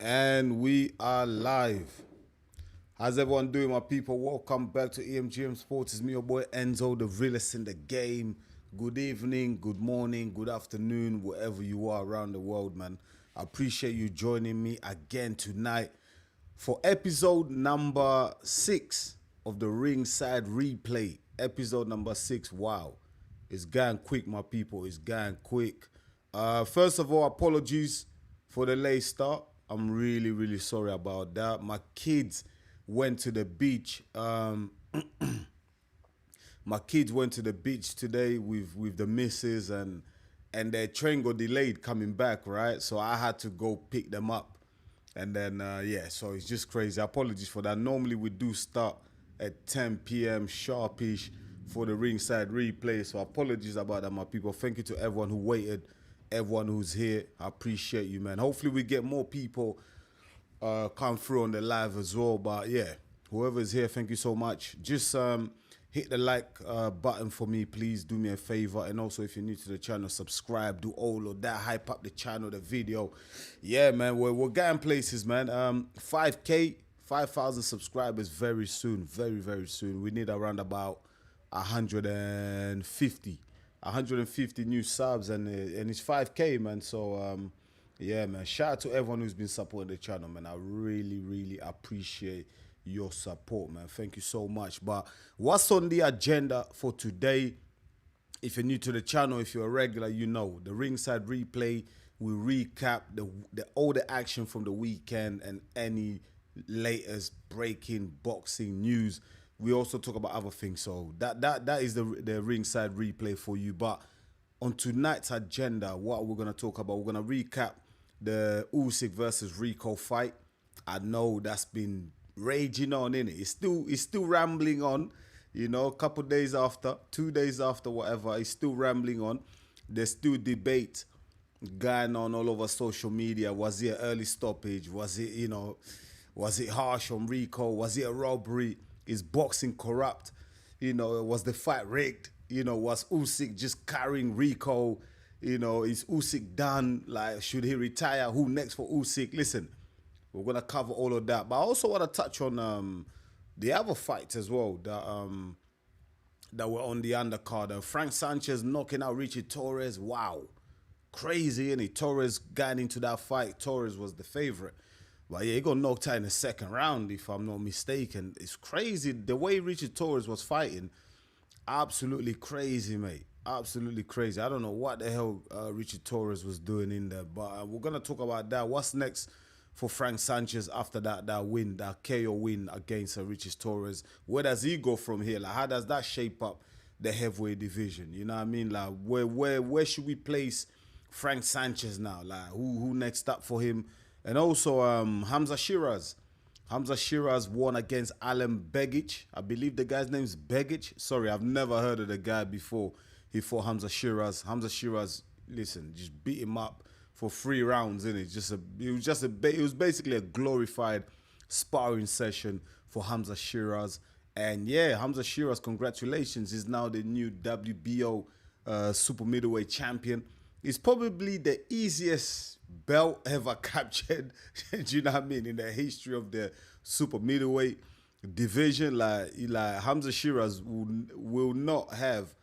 And we are live. How's everyone doing, my people? Welcome back to EMGM Sports. It's me, your boy Enzo, the realest in the game. Good evening, good morning, good afternoon, wherever you are around the world, man. I appreciate you joining me again tonight for episode number 6 of the Ringside Replay. Episode number 6. Wow. It's going quick, my people. It's going quick. First of all, apologies for the late start. I'm really sorry about that. My kids went to the beach. My kids went to the beach today with the missus, and their train got delayed coming back, right? So I had to go pick them up. And then, so it's just crazy. Apologies for that. Normally we do start at 10 p.m. sharpish for the Ringside Replay. So apologies about that, my people. Thank you to everyone who waited, everyone who's here. I appreciate you, man. Hopefully we get more people come through on the live as well. But yeah, whoever's here, thank you so much. Just hit the like button for me, please. Do me a favor. And also, if you're new to the channel, subscribe, do all of that, hype up the channel, the video. Yeah, man, we're getting places, man. 5K, 5,000 subscribers very soon, very soon. We need around about 150 new subs, and it's 5K, man. So yeah, man, shout out to everyone who's been supporting the channel, man. I really appreciate your support, man. Thank you so much. But what's on the agenda for today? If you're new to the channel, if you're a regular, you know the Ringside Replay. We recap all the action from the weekend and any latest breaking boxing news. We also talk about other things. So that is the Ringside Replay for you. But on tonight's agenda, what we're going to talk about, we're going to recap the Usyk versus Rico fight. I know that's been raging on, innit? It's still rambling on, you know, a couple days after, 2 days after, whatever. It's still rambling on. There's still debate going on all over social media. Was it an early stoppage? Was it harsh on Rico? Was it a robbery? Is boxing corrupt? You know, was the fight rigged? You know, was Usyk just carrying Rico? You know, is Usyk done? Like, should he retire? Who next for Usyk? Listen, we're going to cover all of that. But I also want to touch on the other fights as well that were on the undercard. Frank Sanchez knocking out Richie Torres. Wow. Crazy, innit? Torres got into that fight. Torres was the favorite. But yeah, he got knocked out in the second round, if I'm not mistaken. It's crazy. The way Richard Torres was fighting, absolutely crazy, mate. Absolutely crazy. I don't know what the hell Richard Torres was doing in there. But we're going to talk about that. What's next for Frank Sanchez after that win, that KO win against Richard Torres? Where does he go from here? Like, how does that shape up the heavyweight division? You know what I mean? Like, where should we place Frank Sanchez now? Like, who next up for him? And also Hamzah Sheeraz. Hamzah Sheeraz won against Alem Begic. I believe the guy's name is Begic. Sorry, I've never heard of the guy before he fought Hamzah Sheeraz. Hamzah Sheeraz, listen, just beat him up for 3 rounds, innit? It was basically a glorified sparring session for Hamzah Sheeraz. And yeah, Hamzah Sheeraz, congratulations, is now the new WBO super middleweight champion. It's probably the easiest belt ever captured, do you know what I mean, in the history of the super middleweight division. Like Hamzah Sheeraz will not have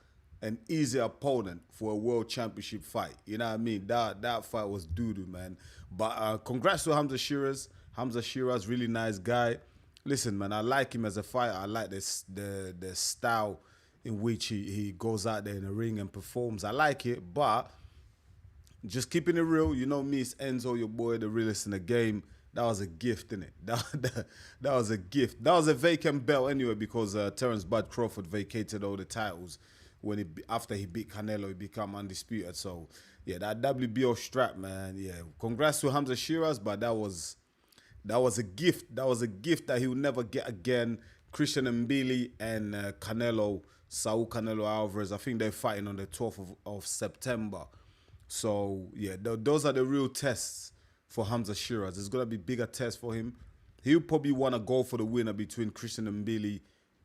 an easy opponent for a world championship fight. You know what I mean? That fight was doo-doo, man. But congrats to Hamzah Sheeraz. Hamzah Sheeraz, really nice guy. Listen, man, I like him as a fighter. I like the style in which he goes out there in the ring and performs. I like it, but just keeping it real, you know me, it's Enzo, your boy, the realest in the game. That was a gift, innit? That was a gift. That was a vacant belt anyway, because Terence Bud Crawford vacated all the titles after he beat Canelo. He became undisputed. So yeah, that WBO strap, man. Yeah, congrats to Hamzah Sheeraz, but that was a gift. That was a gift that he will never get again. Christian Mbili and Saul Canelo Alvarez. I think they're fighting on the 12th of September. So, yeah, those are the real tests for Hamzah Sheeraz. There's going to be bigger tests for him. He'll probably want to go for the winner between Christian Mbili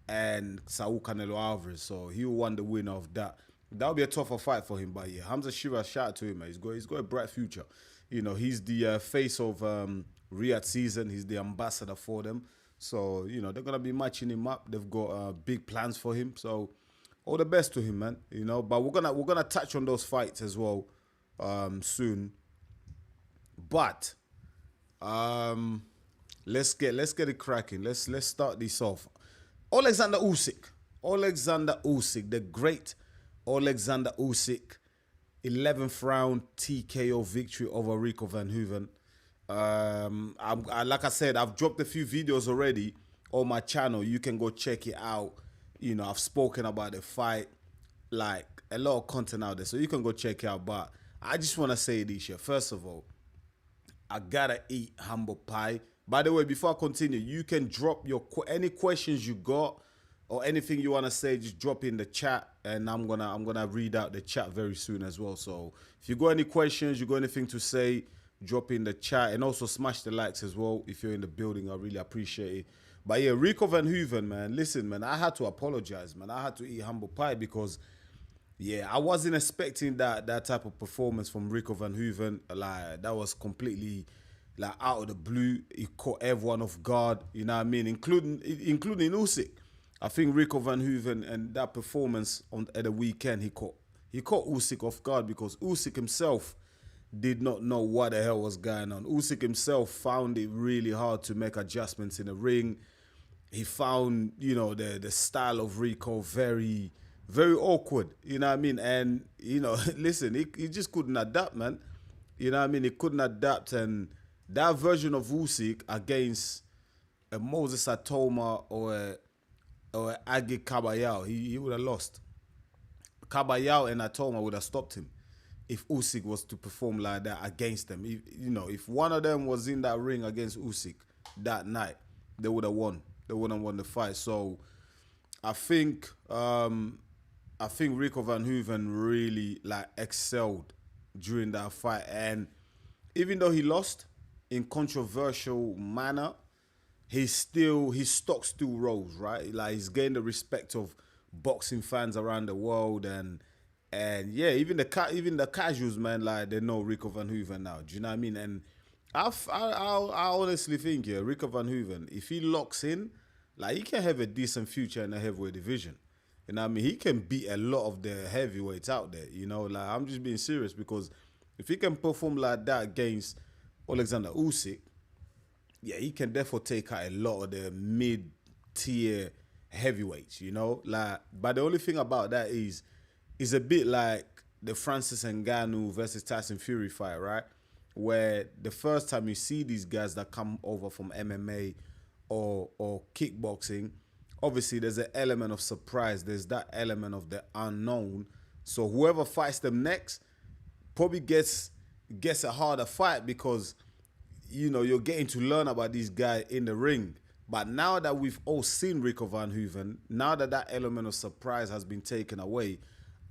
and Saul Canelo Alvarez. So, he'll want the winner of that. That'll be a tougher fight for him. But, yeah, Hamzah Sheeraz, shout out to him, man. He's got a bright future. You know, he's the face of Riyadh season. He's the ambassador for them. So, you know, they're going to be matching him up. They've got big plans for him. So, all the best to him, man. You know, but we're gonna touch on those fights as well soon. But let's get it cracking. Let's start this off. Oleksandr Usyk, the great Oleksandr Usyk, 11th round TKO victory over Rico Verhoeven. Like I said, I've dropped a few videos already on my channel. You can go check it out. You know, I've spoken about the fight, like a lot of content out there, so you can go check it out. But I just want to say this here. First of all, I gotta eat humble pie. By the way, before I continue, you can drop any questions you got or anything you want to say. Just drop in the chat, and I'm gonna read out the chat very soon as well. So if you got any questions, you got anything to say, drop in the chat, and also smash the likes as well if you're in the building. I really appreciate it. But yeah, Rico Verhoeven, man, listen, man, I had to apologize, man. I had to eat humble pie because, yeah, I wasn't expecting that type of performance from Rico Verhoeven. Like, that was completely, like, out of the blue. He caught everyone off guard, you know what I mean, including Usyk. I think Rico Verhoeven and that performance at the weekend, he caught Usyk off guard because Usyk himself did not know what the hell was going on. Usyk himself found it really hard to make adjustments in the ring. He found, you know, the style of Rico very, very awkward, you know what I mean? And, you know, listen, he just couldn't adapt, man. You know what I mean? He couldn't adapt. And that version of Usyk against a Moses Atoma or a Agit Kabayel, he would have lost. Kabayel and Atoma would have stopped him if Usyk was to perform like that against them. You know, if one of them was in that ring against Usyk that night, they would have won. They wouldn't have won the fight. So I think Rico Verhoeven really like excelled during that fight. And even though he lost in controversial manner, his stock still rose, right? Like, he's gained the respect of boxing fans around the world, and yeah, even the casuals, man, like, they know Rico Verhoeven now. Do you know what I mean? And I honestly think, yeah, Rico Verhoeven, if he locks in, like, he can have a decent future in the heavyweight division. You know what I mean? He can beat a lot of the heavyweights out there, you know? Like, I'm just being serious, because if he can perform like that against Oleksandr Usyk, yeah, he can therefore take out a lot of the mid-tier heavyweights, you know? Like, but the only thing about that is, it's a bit like the Francis Ngannou versus Tyson Fury fight, right? Where the first time you see these guys that come over from MMA or kickboxing, obviously there's an element of surprise. There's that element of the unknown. So whoever fights them next probably gets a harder fight, because, you know, you're getting to learn about these guys in the ring. But now that we've all seen Rico Verhoeven, now that element of surprise has been taken away,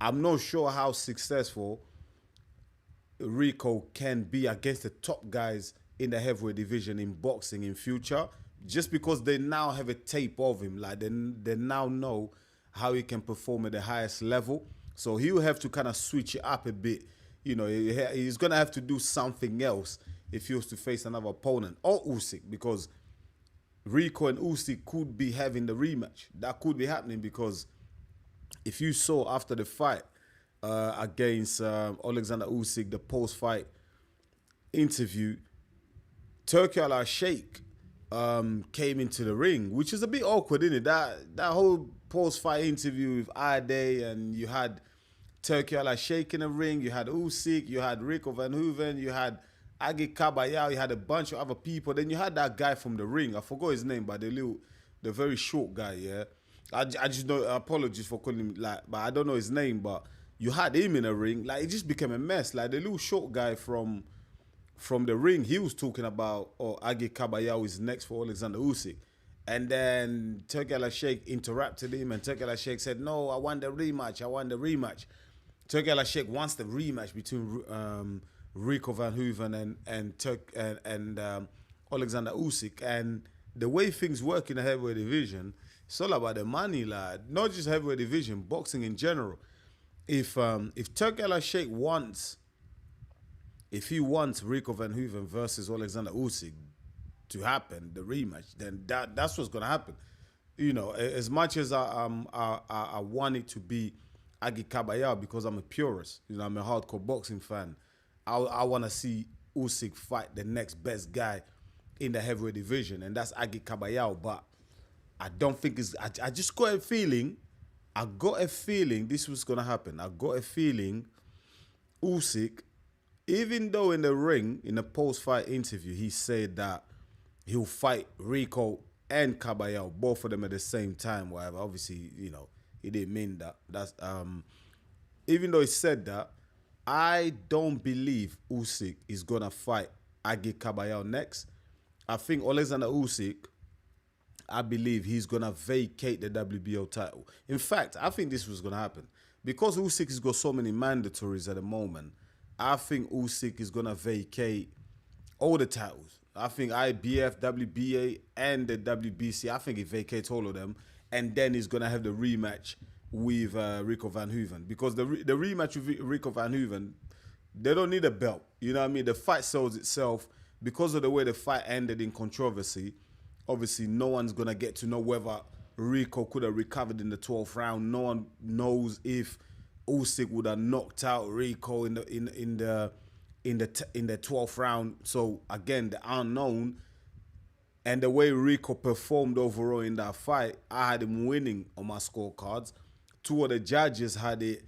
I'm not sure how successful Rico can be against the top guys in the heavyweight division in boxing in future, just because they now have a tape of him. Like, they now know how he can perform at the highest level. So he'll have to kind of switch it up a bit. You know, he's going to have to do something else if he was to face another opponent, or Usyk, because Rico and Usyk could be having the rematch. That could be happening, because if you saw after the fight against Oleksandr Usyk, the post-fight interview, Turki Al-Sheikh came into the ring, which is a bit awkward, isn't it? That whole post-fight interview with Ade, and you had Turki Al-Sheikh in the ring, you had Usyk, you had Rico Verhoeven, you had Agit Kabayel, you had a bunch of other people. Then you had that guy from the ring. I forgot his name, but the very short guy, yeah. I just know, apologies for calling him, like, but I don't know his name, but you had him in a ring. Like, it just became a mess. Like, the little short guy from the ring, he was talking about, Agit Kabayel is next for Oleksandr Usyk. And then Turki Al-Sheikh interrupted him, and Turki Al-Sheikh said, no, I want the rematch. Turki Al-Sheikh wants the rematch between Rico Verhoeven and Oleksandr Usyk. And the way things work in the heavyweight division, it's all about the money, lad. Not just heavyweight division, boxing in general. If Turki Al-Sheikh wants Rico Verhoeven versus Oleksandr Usyk, to happen, the rematch, then that's what's gonna happen. You know, as much as I want it to be Agit Kabayel because I'm a purist, you know, I'm a hardcore boxing fan. I want to see Usyk fight the next best guy in the heavyweight division, and that's Agit Kabayel. But I don't think it's. I just got a feeling. I got a feeling this was gonna happen. I got a feeling Usyk, even though in the ring, in a post-fight interview, he said that he'll fight Rico and Kabayel, both of them at the same time, whatever. Obviously, you know, he didn't mean that. That's even though he said that, I don't believe Usyk is gonna fight Agit Kabayel next. I think Oleksandr Usyk, I believe he's gonna vacate the WBO title. In fact, I think this was gonna happen. Because Usyk has got so many mandatories at the moment, I think Usyk is gonna vacate all the titles. I think IBF, WBA, and the WBC, I think he vacates all of them. And then he's going to have the rematch with Rico Verhoeven. Because the rematch with Rico Verhoeven, they don't need a belt. You know what I mean? The fight sells itself. Because of the way the fight ended in controversy, obviously no one's going to get to know whether Rico could have recovered in the 12th round. No one knows if Usyk would have knocked out Rico in the 12th round. So again, the unknown, and the way Rico performed overall in that fight, I had him winning on my scorecards. Two of the judges had it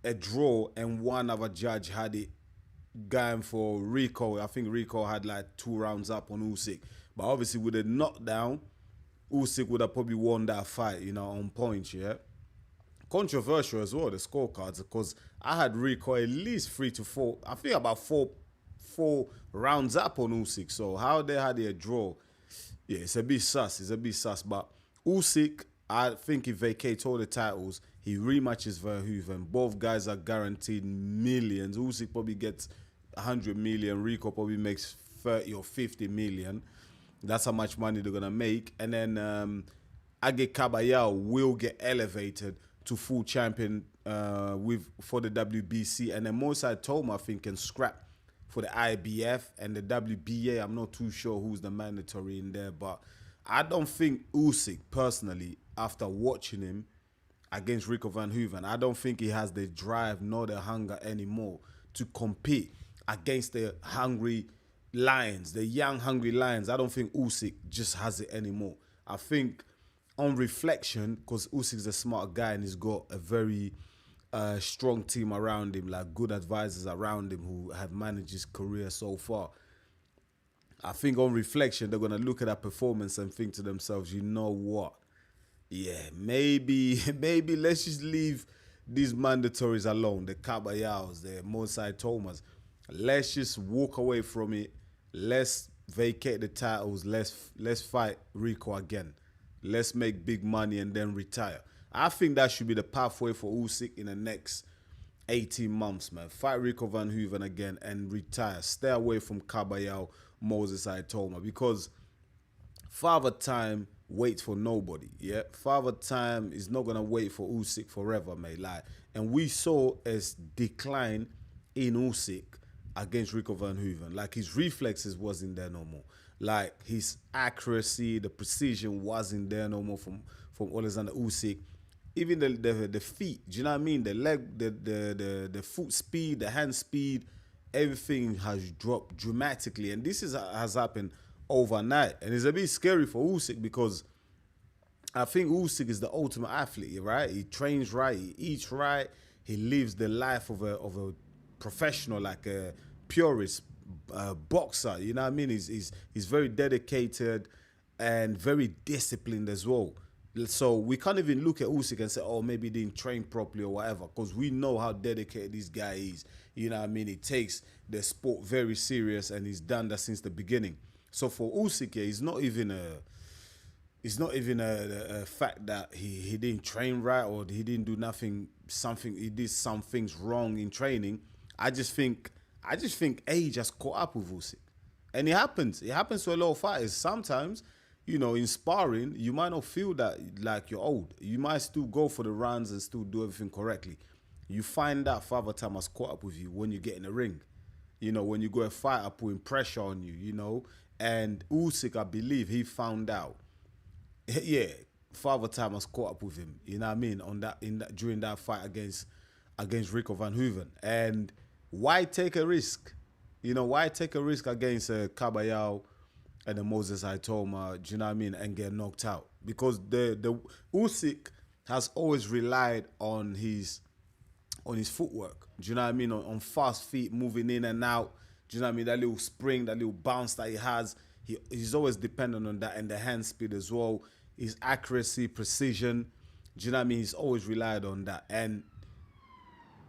a draw, and one other judge had it going for Rico. I think Rico had like 2 rounds up on Usyk. But obviously with a knockdown, Usyk would have probably won that fight, you know, on points, yeah. Controversial as well, the scorecards, because I had Rico at least 3 to 4, I think about four rounds up on Usyk. So how they had a draw, yeah, it's a bit sus. It's a bit sus. But Usyk, I think he vacates all the titles. He rematches Verhoeven. Both guys are guaranteed millions. Usyk probably gets 100 million. Rico probably makes 30 or 50 million. That's how much money they're going to make. And then Agit Kabayel will get elevated to full champion for the WBC. And then Mosai Toma, I think, can scrap for the IBF and the WBA. I'm not too sure who's the mandatory in there, but I don't think Usyk, personally, after watching him against Rico Verhoeven, I don't think he has the drive nor the hunger anymore to compete against the hungry lions, the young hungry lions. I don't think Usyk just has it anymore. I think on reflection, because Usyk's a smart guy and he's got a very strong team around him, like good advisors around him who have managed his career so far. I think on reflection, they're going to look at that performance and think to themselves, you know what? Yeah, maybe let's just leave these mandatories alone, the Kabayels, the Mosai Tomas. Let's just walk away from it. Let's vacate the titles. Let's fight Rico again. Let's make big money and then retire. I think that should be the pathway for Usyk in the next 18 months, man. Fight Rico Verhoeven again and retire. Stay away from Kabayel, Moses Aitoma, because Father Time waits for nobody, yeah? Father Time is not going to wait for Usyk forever, mate. Like, and we saw a decline in Usyk against Rico Verhoeven. Like, his reflexes wasn't there no more. Like, his accuracy, the precision wasn't there no more from Oleksandr Usyk. Even the feet, do you know what I mean? The leg, the foot speed, the hand speed, everything has dropped dramatically. And this has happened overnight. And it's a bit scary for Usyk because I think Usyk is the ultimate athlete, right? He trains right, he eats right, he lives the life of a professional, like a purist boxer, you know what I mean? He's very dedicated and very disciplined as well. So we can't even look at Usyk and say, oh, maybe he didn't train properly or whatever, because we know how dedicated this guy is. You know what I mean? He takes the sport very serious and he's done that since the beginning. So for Usyk, yeah, it's not even a fact that he didn't train right or he didn't do he did some things wrong in training. I just think age has caught up with Usyk. And it happens. It happens to a lot of fighters. Sometimes, you know, in sparring, you might not feel that like you're old. You might still go for the runs and still do everything correctly. You find that Father Time has caught up with you when you get in the ring. You know, when you go a fighter putting pressure on you, you know, And Usyk, I believe, he found out. Yeah, Father Time has caught up with him. You know what I mean? During that fight against Rico Verhoeven. And why take a risk? You know, why take a risk against Kabayel and the Moses Aitoma, do you know what I mean, and get knocked out? Because the Usyk has always relied on his footwork. Do you know what I mean? On fast feet, moving in and out. Do you know what I mean? That little spring, that little bounce that he has. He's always dependent on that, and the hand speed as well. His accuracy, precision. Do you know what I mean? He's always relied on that. And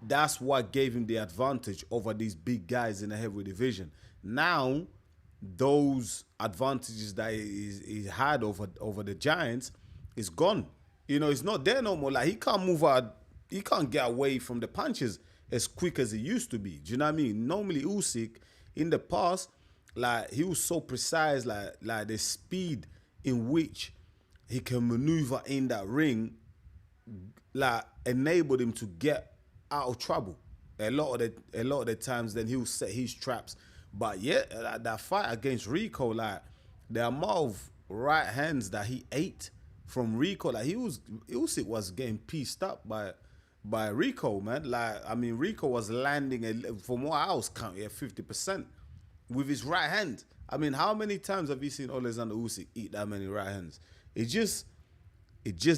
that's what gave him the advantage over these big guys in the heavyweight division. Now, those advantages that he had over the Giants is gone. You know, it's not there no more. Like, he can't move out. He can't get away from the punches as quick as he used to be. Do you know what I mean? Normally, Usyk, in the past, like, he was so precise, like the speed in which he can maneuver in that ring, like, enabled him to get out of trouble. A lot of the times, then he'll set his traps. But yeah, that fight against Rico, like, the amount of right hands that he ate from Rico, like, Usyk was getting pieced up by Rico, man. Like, I mean, Rico was landing, from what I was counting, at 50% with his right hand. I mean, how many times have you seen Oleksandr Usyk eat that many right hands? It just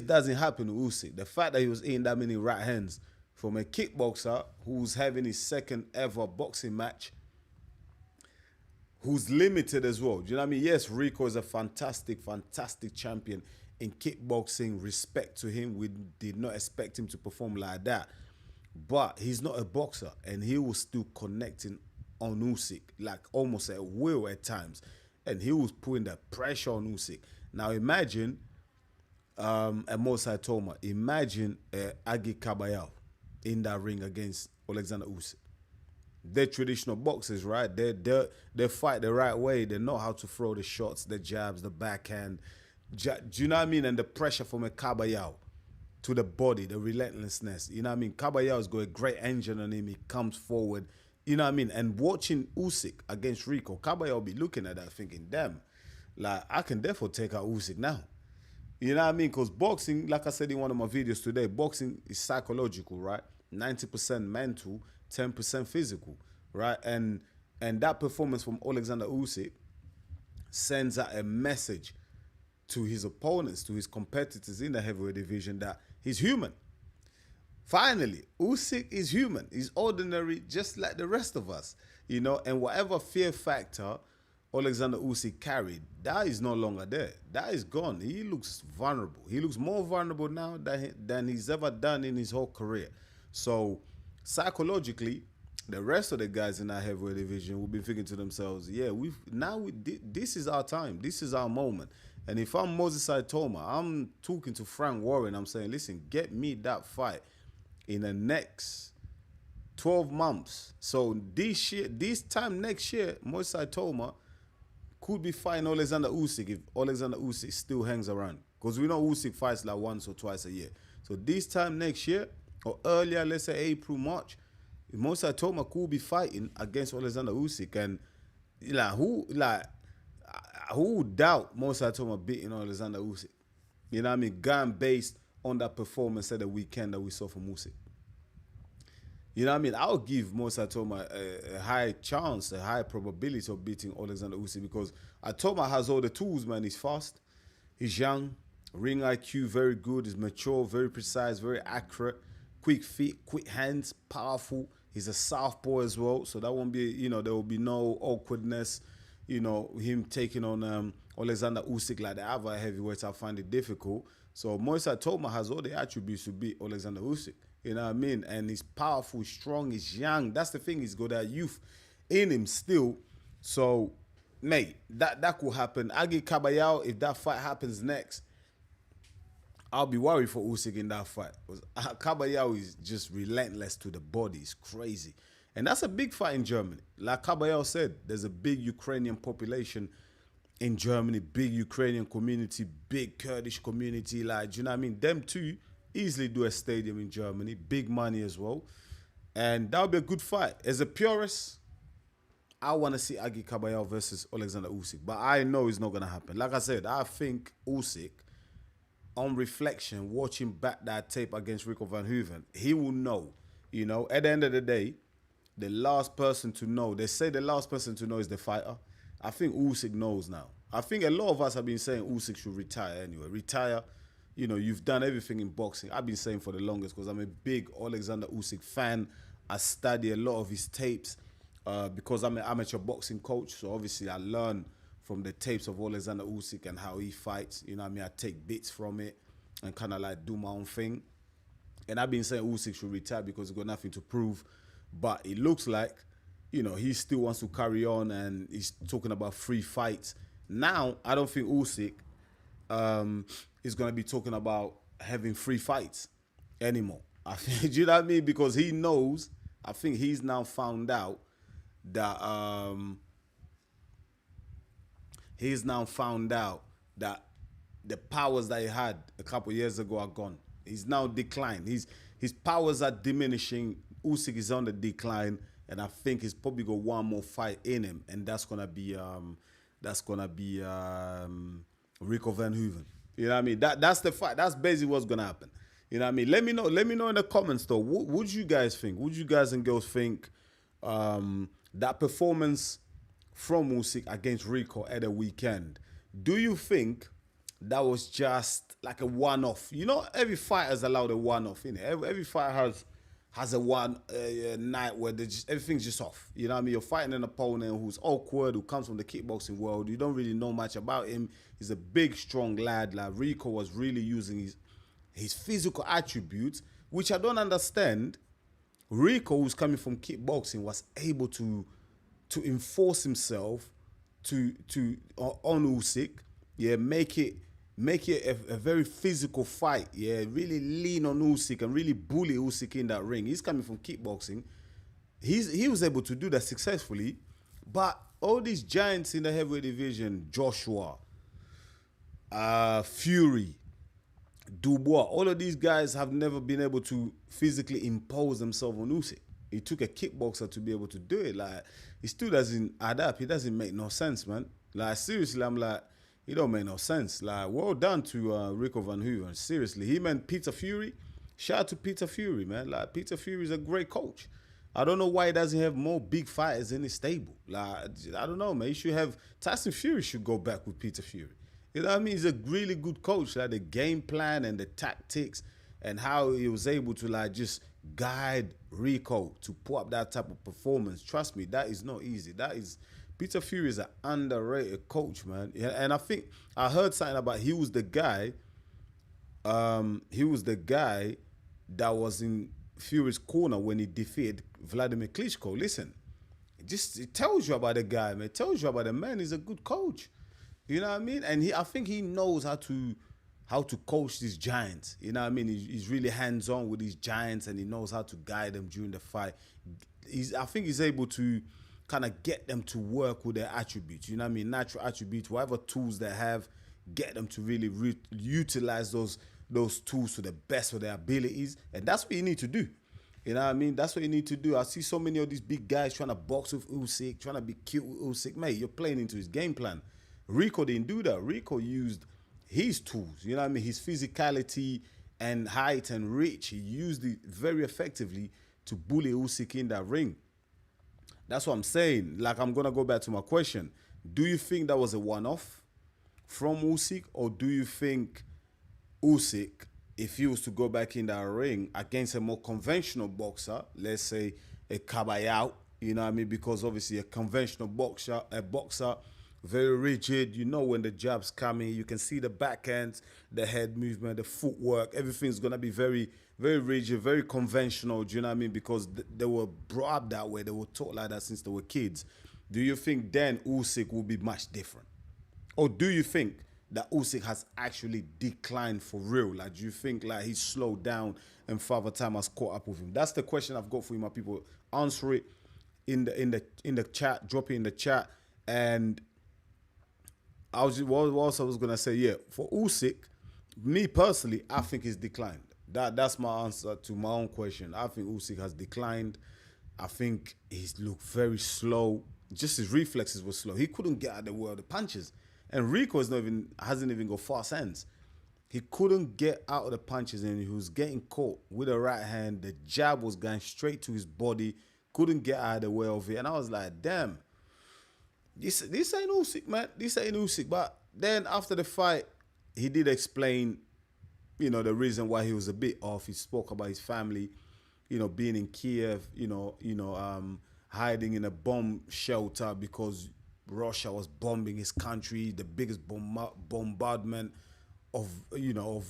doesn't happen to Usyk. The fact that he was eating that many right hands from a kickboxer who's having his second ever boxing match, who's limited as well. Do you know what I mean? Yes, Rico is a fantastic, fantastic champion in kickboxing. Respect to him. We did not expect him to perform like that. But he's not a boxer, and he was still connecting on Usyk, like almost at will at times. And he was putting the pressure on Usyk. Now imagine Hamzah Toma. Imagine Agit Kabayel in that ring against Oleksandr Usyk. They're traditional boxers, right? They fight the right way. They know how to throw the shots, the jabs, the backhand. Do you know what I mean? And the pressure from a Kabayel to the body, the relentlessness. You know what I mean? Kabayel's got a great engine on him. He comes forward. You know what I mean? And watching Usyk against Rico, Kabayel will be looking at that thinking, damn, like, I can therefore take out Usyk now. You know what I mean? Because boxing, like I said in one of my videos today, boxing is psychological, right? 90% mental, 10% physical, right? And that performance from Oleksandr Usyk sends out a message to his opponents, to his competitors in the heavyweight division, that he's human. Finally, Usyk is human. He's ordinary, just like the rest of us, you know. And whatever fear factor Oleksandr Usyk carried, that is no longer there. That is gone. He looks vulnerable. He looks more vulnerable now than he's ever done in his whole career. So psychologically, the rest of the guys in that heavyweight division will be thinking to themselves, yeah, this is our time. This is our moment. And if I'm Moses Aitoma, I'm talking to Frank Warren. I'm saying, listen, get me that fight in the next 12 months. So this time next year, Moses Aitoma could be fighting Oleksandr Usyk if Oleksandr Usyk still hangs around. Because we know Usyk fights like once or twice a year. So this time next year, or earlier, let's say April, March, Moses Aitoma could be fighting against Oleksandr Usyk. And who would doubt Moses Aitoma beating Oleksandr Usyk? You know what I mean? Going based on that performance at the weekend that we saw from Usyk. You know what I mean? I'll give Moses Aitoma a high chance, a high probability of beating Oleksandr Usyk, because Aitoma has all the tools, man. He's fast, he's young, ring IQ very good, he's mature, very precise, very accurate, quick feet, quick hands, powerful. He's a southpaw as well, so that won't be, you know, there will be no awkwardness, you know, him taking on Oleksandr Usyk like the other heavyweights. I find it difficult. So Moses Aitoma has all the attributes to beat Oleksandr Usyk. You know what I mean? And he's powerful, strong, he's young. That's the thing. He's got that youth in him still. So, mate, that could happen. Agit Kabayel, if that fight happens next, I'll be worried for Usyk in that fight. Because Kabayel is just relentless to the body. It's crazy. And that's a big fight in Germany. Like Kabayel said, there's a big Ukrainian population in Germany, big Ukrainian community, big Kurdish community. Like, do you know what I mean? Them two easily do a stadium in Germany, big money as well. And that'll be a good fight. As a purist, I want to see Agit Kabayel versus Oleksandr Usyk, but I know it's not going to happen. Like I said, I think Usyk, on reflection, watching back that tape against Rico Verhoeven, he will know. You know, at the end of the day, the last person to know, they say the last person to know is the fighter. I think Usyk knows now. I think a lot of us have been saying Usyk should retire anyway. Retire. You know, you've done everything in boxing. I've been saying for the longest because I'm a big Oleksandr Usyk fan. I study a lot of his tapes because I'm an amateur boxing coach. So obviously I learn from the tapes of Oleksandr Usyk and how he fights. You know what I mean? I take bits from it and kind of like do my own thing. And I've been saying Usyk should retire because he's got nothing to prove. But it looks like, you know, he still wants to carry on and he's talking about free fights. Now, I don't think Usyk is going to be talking about having free fights anymore. I think, do you know what I mean? Because he knows, I think he's now found out that the powers that he had a couple of years ago are gone. He's now declined. His powers are diminishing. Usyk is on the decline, and I think he's probably got one more fight in him, and that's gonna be Rico Verhoeven. You know what I mean? That's the fight. That's basically what's gonna happen. You know what I mean? Let me know in the comments though. What would you guys think? Would you guys and girls think that performance from Usyk against Rico at the weekend? Do you think that was just like a one-off? You know, every fight is allowed a one-off, innit? Every fight has a one night where everything's just off. You know what I mean? You're fighting an opponent who's awkward, who comes from the kickboxing world. You don't really know much about him. He's a big, strong lad. Like Rico was really using his physical attributes, which I don't understand. Rico, who's coming from kickboxing, was able to enforce himself on Usyk. Yeah, make it a very physical fight. Yeah, really lean on Usyk and really bully Usyk in that ring. He's coming from kickboxing. He was able to do that successfully. But all these giants in the heavyweight division, Joshua, Fury, Dubois, all of these guys have never been able to physically impose themselves on Usyk. It took a kickboxer to be able to do it. Like, it still doesn't add up. It doesn't make no sense, man. Like, seriously, I'm like, it don't make no sense. Like, well done to Rico Verhoeven. Seriously, him and Peter Fury. Shout out to Peter Fury, man. Like, Peter Fury is a great coach. I don't know why he doesn't have more big fighters in his stable. Like, I don't know, man. He should have Tyson Fury should go back with Peter Fury. You know what I mean? He's a really good coach. Like, the game plan and the tactics and how he was able to like just guide Rico to put up that type of performance. Trust me, that is not easy. Peter Fury is an underrated coach, man. And I think I heard something about he was the guy that was in Fury's corner when he defeated Vladimir Klitschko. Listen, it tells you about the guy, man. It tells you about the man. He's a good coach. You know what I mean? And I think he knows how to coach these giants. You know what I mean? He's really hands-on with these giants, and he knows how to guide them during the fight. I think he's able to kind of get them to work with their attributes. You know what I mean? Natural attributes, whatever tools they have, get them to really utilize those tools to the best of their abilities. And that's what you need to do. You know what I mean? That's what you need to do. I see so many of these big guys trying to box with Usyk, trying to be cute with Usyk. Mate, you're playing into his game plan. Rico didn't do that. Rico used his tools, you know what I mean? His physicality and height and reach. He used it very effectively to bully Usyk in that ring. That's what I'm saying. Like, I'm going to go back to my question. Do you think that was a one-off from Usyk? Or do you think Usyk, if he was to go back in that ring against a more conventional boxer, let's say a Kabayel, you know what I mean? Because obviously a conventional boxer, very rigid, you know when the jab's coming, you can see the backhands, the head movement, the footwork, everything's going to be very, very rigid, very conventional, do you know what I mean? Because they were brought up that way, they were taught like that since they were kids. Do you think then Usyk will be much different? Or do you think that Usyk has actually declined for real? Like, do you think like he's slowed down and Father Time has caught up with him? That's the question I've got for you, my people. Answer it in the chat, drop it in the chat. And what else I was gonna say? Yeah, for Usyk, me personally, I think he's declined. That's my answer to my own question. I think Usyk has declined. I think he's looked very slow. just his reflexes were slow. He couldn't get out of the way of the punches. And Rico hasn't even got fast hands. He couldn't get out of the punches, and he was getting caught with a right hand. The jab was going straight to his body. Couldn't get out of the way of it. And I was like, damn, this ain't Usyk, man. This ain't Usyk. But then after the fight, he did explain, the reason why he was a bit off. He spoke about his family, being in Kiev, hiding in a bomb shelter because Russia was bombing his country, the biggest bombardment of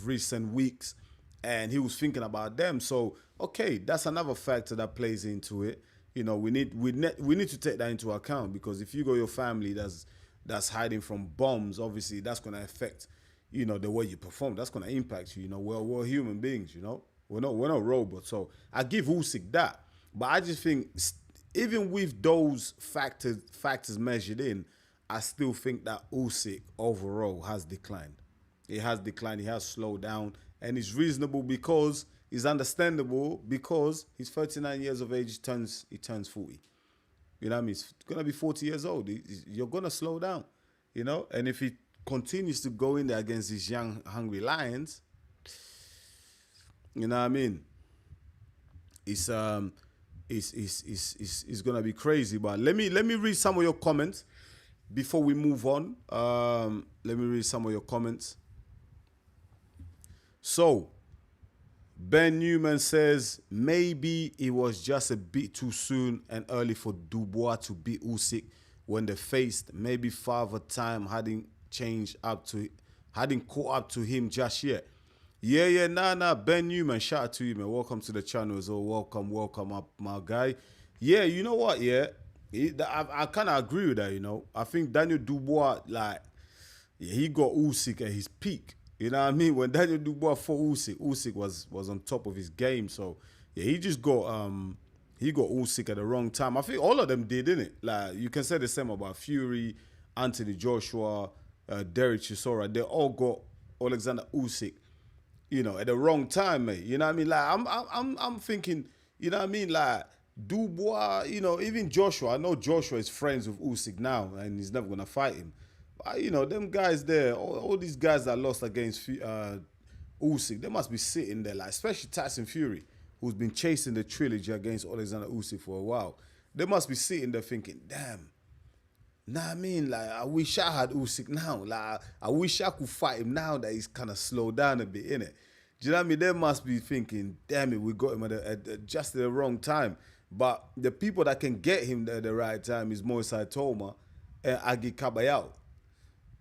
recent weeks, and he was thinking about them. So, okay, that's another factor that plays into it. We need to take that into account, because if you got your family that's hiding from bombs, obviously that's going to affect, the way you perform. That's going to impact you. We're human beings. We're not robots. So I give Usyk that, but I just think even with those factors measured in, I still think that Usyk overall has declined. He has declined. He has slowed down, and it's reasonable because it's understandable, because he's 39 years of age. He turns 40. You know what I mean? He's gonna be 40 years old. You're gonna slow down. And if he continues to go in there against these young, hungry lions, you know what I mean? It's gonna be crazy. But let me read some of your comments before we move on. Let me read some of your comments. So, Ben Newman says, maybe it was just a bit too soon and early for Dubois to beat Usyk when they faced. Maybe Father Time hadn't caught up to him just yet. Yeah, nah, Ben Newman, shout out to you, man. Welcome to the channel as well. Welcome up, my guy. Yeah, you know what, yeah? I kind of agree with that, I think Daniel Dubois, he got Usyk at his peak. You know what I mean? When Daniel Dubois fought Usyk was on top of his game. So yeah, he just got Usyk at the wrong time. I think all of them did, didn't it? Like, you can say the same about Fury, Anthony Joshua, Derek Chisora. They all got Oleksandr Usyk, at the wrong time, mate. You know what I mean? Like, I'm thinking, you know what I mean? Like, Dubois, even Joshua. I know Joshua is friends with Usyk now, and he's never gonna fight him. Them guys there, all these guys that lost against Usyk, they must be sitting there, like, especially Tyson Fury, who's been chasing the trilogy against Oleksandr Usyk for a while. They must be sitting there thinking, damn, I mean, like, I wish I had Usyk now. Like, I wish I could fight him now that he's kind of slowed down a bit, innit? Do you know what I mean? They must be thinking, damn it, we got him at just the wrong time. But the people that can get him at the right time is Moisei Toma and Agit Kabayel.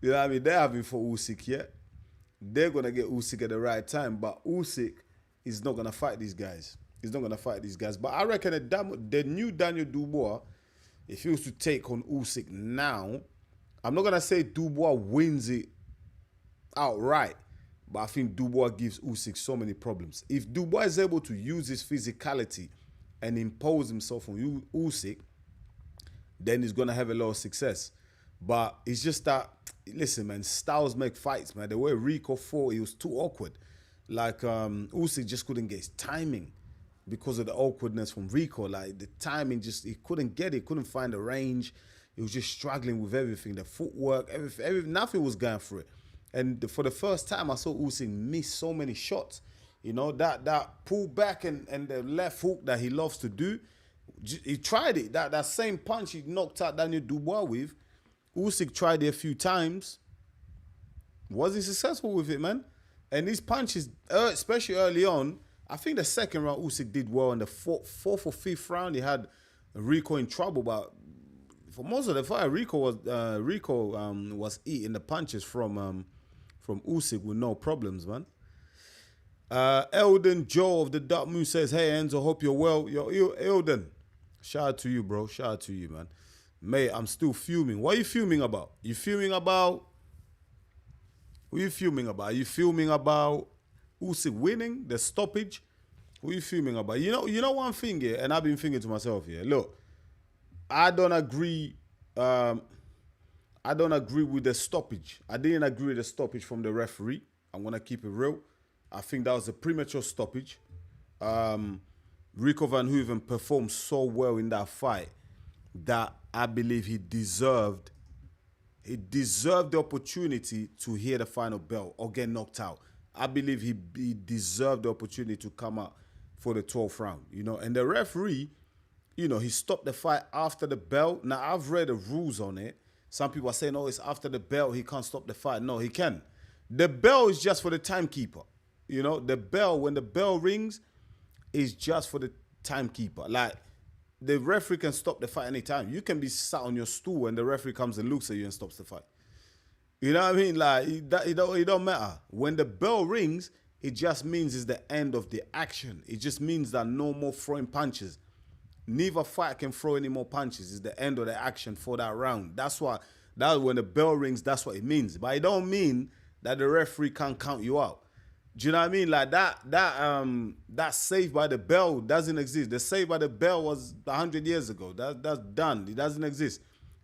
You know what I mean? They haven't fought Usyk yet. They're going to get Usyk at the right time, but Usyk is not going to fight these guys. He's not going to fight these guys. But I reckon the new Daniel Dubois, if he was to take on Usyk now, I'm not going to say Dubois wins it outright, but I think Dubois gives Usyk so many problems. If Dubois is able to use his physicality and impose himself on Usyk, then he's going to have a lot of success. But it's just that, listen, man, styles make fights, man. The way Rico fought, he was too awkward. Like, Usyk just couldn't get his timing because of the awkwardness from Rico. Like, the timing he couldn't get it, couldn't find the range. He was just struggling with everything, the footwork, everything, nothing was going for it. And for the first time, I saw Usyk miss so many shots. That pull back and the left hook that he loves to do, he tried it. That same punch he knocked out Daniel Dubois with, Usyk tried it a few times. Wasn't successful with it, man. And these punches, especially early on, I think the second round Usyk did well. In the fourth or fifth round, he had Rico in trouble. But for most of the fight, Rico was eating the punches from Usyk with no problems, man. Eldon Joe of the Dark Moon says, hey, Enzo, hope you're well. Yo, Eldon, shout out to you, bro. Shout out to you, man. Mate, I'm still fuming. What are you fuming about? Who are you fuming about? Are you fuming about Usyk winning, the stoppage? Who are you fuming about? You know one thing here, and I've been thinking to myself here. Look, I don't agree with the stoppage. I didn't agree with the stoppage from the referee. I'm going to keep it real. I think that was a premature stoppage. Rico Verhoeven performed so well in that fight that I believe he deserved the opportunity to hear the final bell or get knocked out. I believe he deserved the opportunity to come out for the 12th round, you know. And the referee, you know, he stopped the fight after the bell. Now, I've read the rules on it. Some people are saying, oh, it's after the bell, he can't stop the fight. No, he can. The bell is just for the timekeeper. You know, the bell, when the bell rings, is just for the timekeeper. Like, the referee can stop the fight anytime. You can be sat on your stool and the referee comes and looks at you and stops the fight. You know what I mean? Like, it don't matter. When the bell rings, it just means it's the end of the action. It just means that no more throwing punches. Neither fight can throw any more punches. It's the end of the action for that round. That's when the bell rings, that's what it means. But it don't mean that the referee can't count you out. Do you know what I mean? Like that save by the bell doesn't exist. The save by the bell was 100 years ago. That's done. It doesn't exist.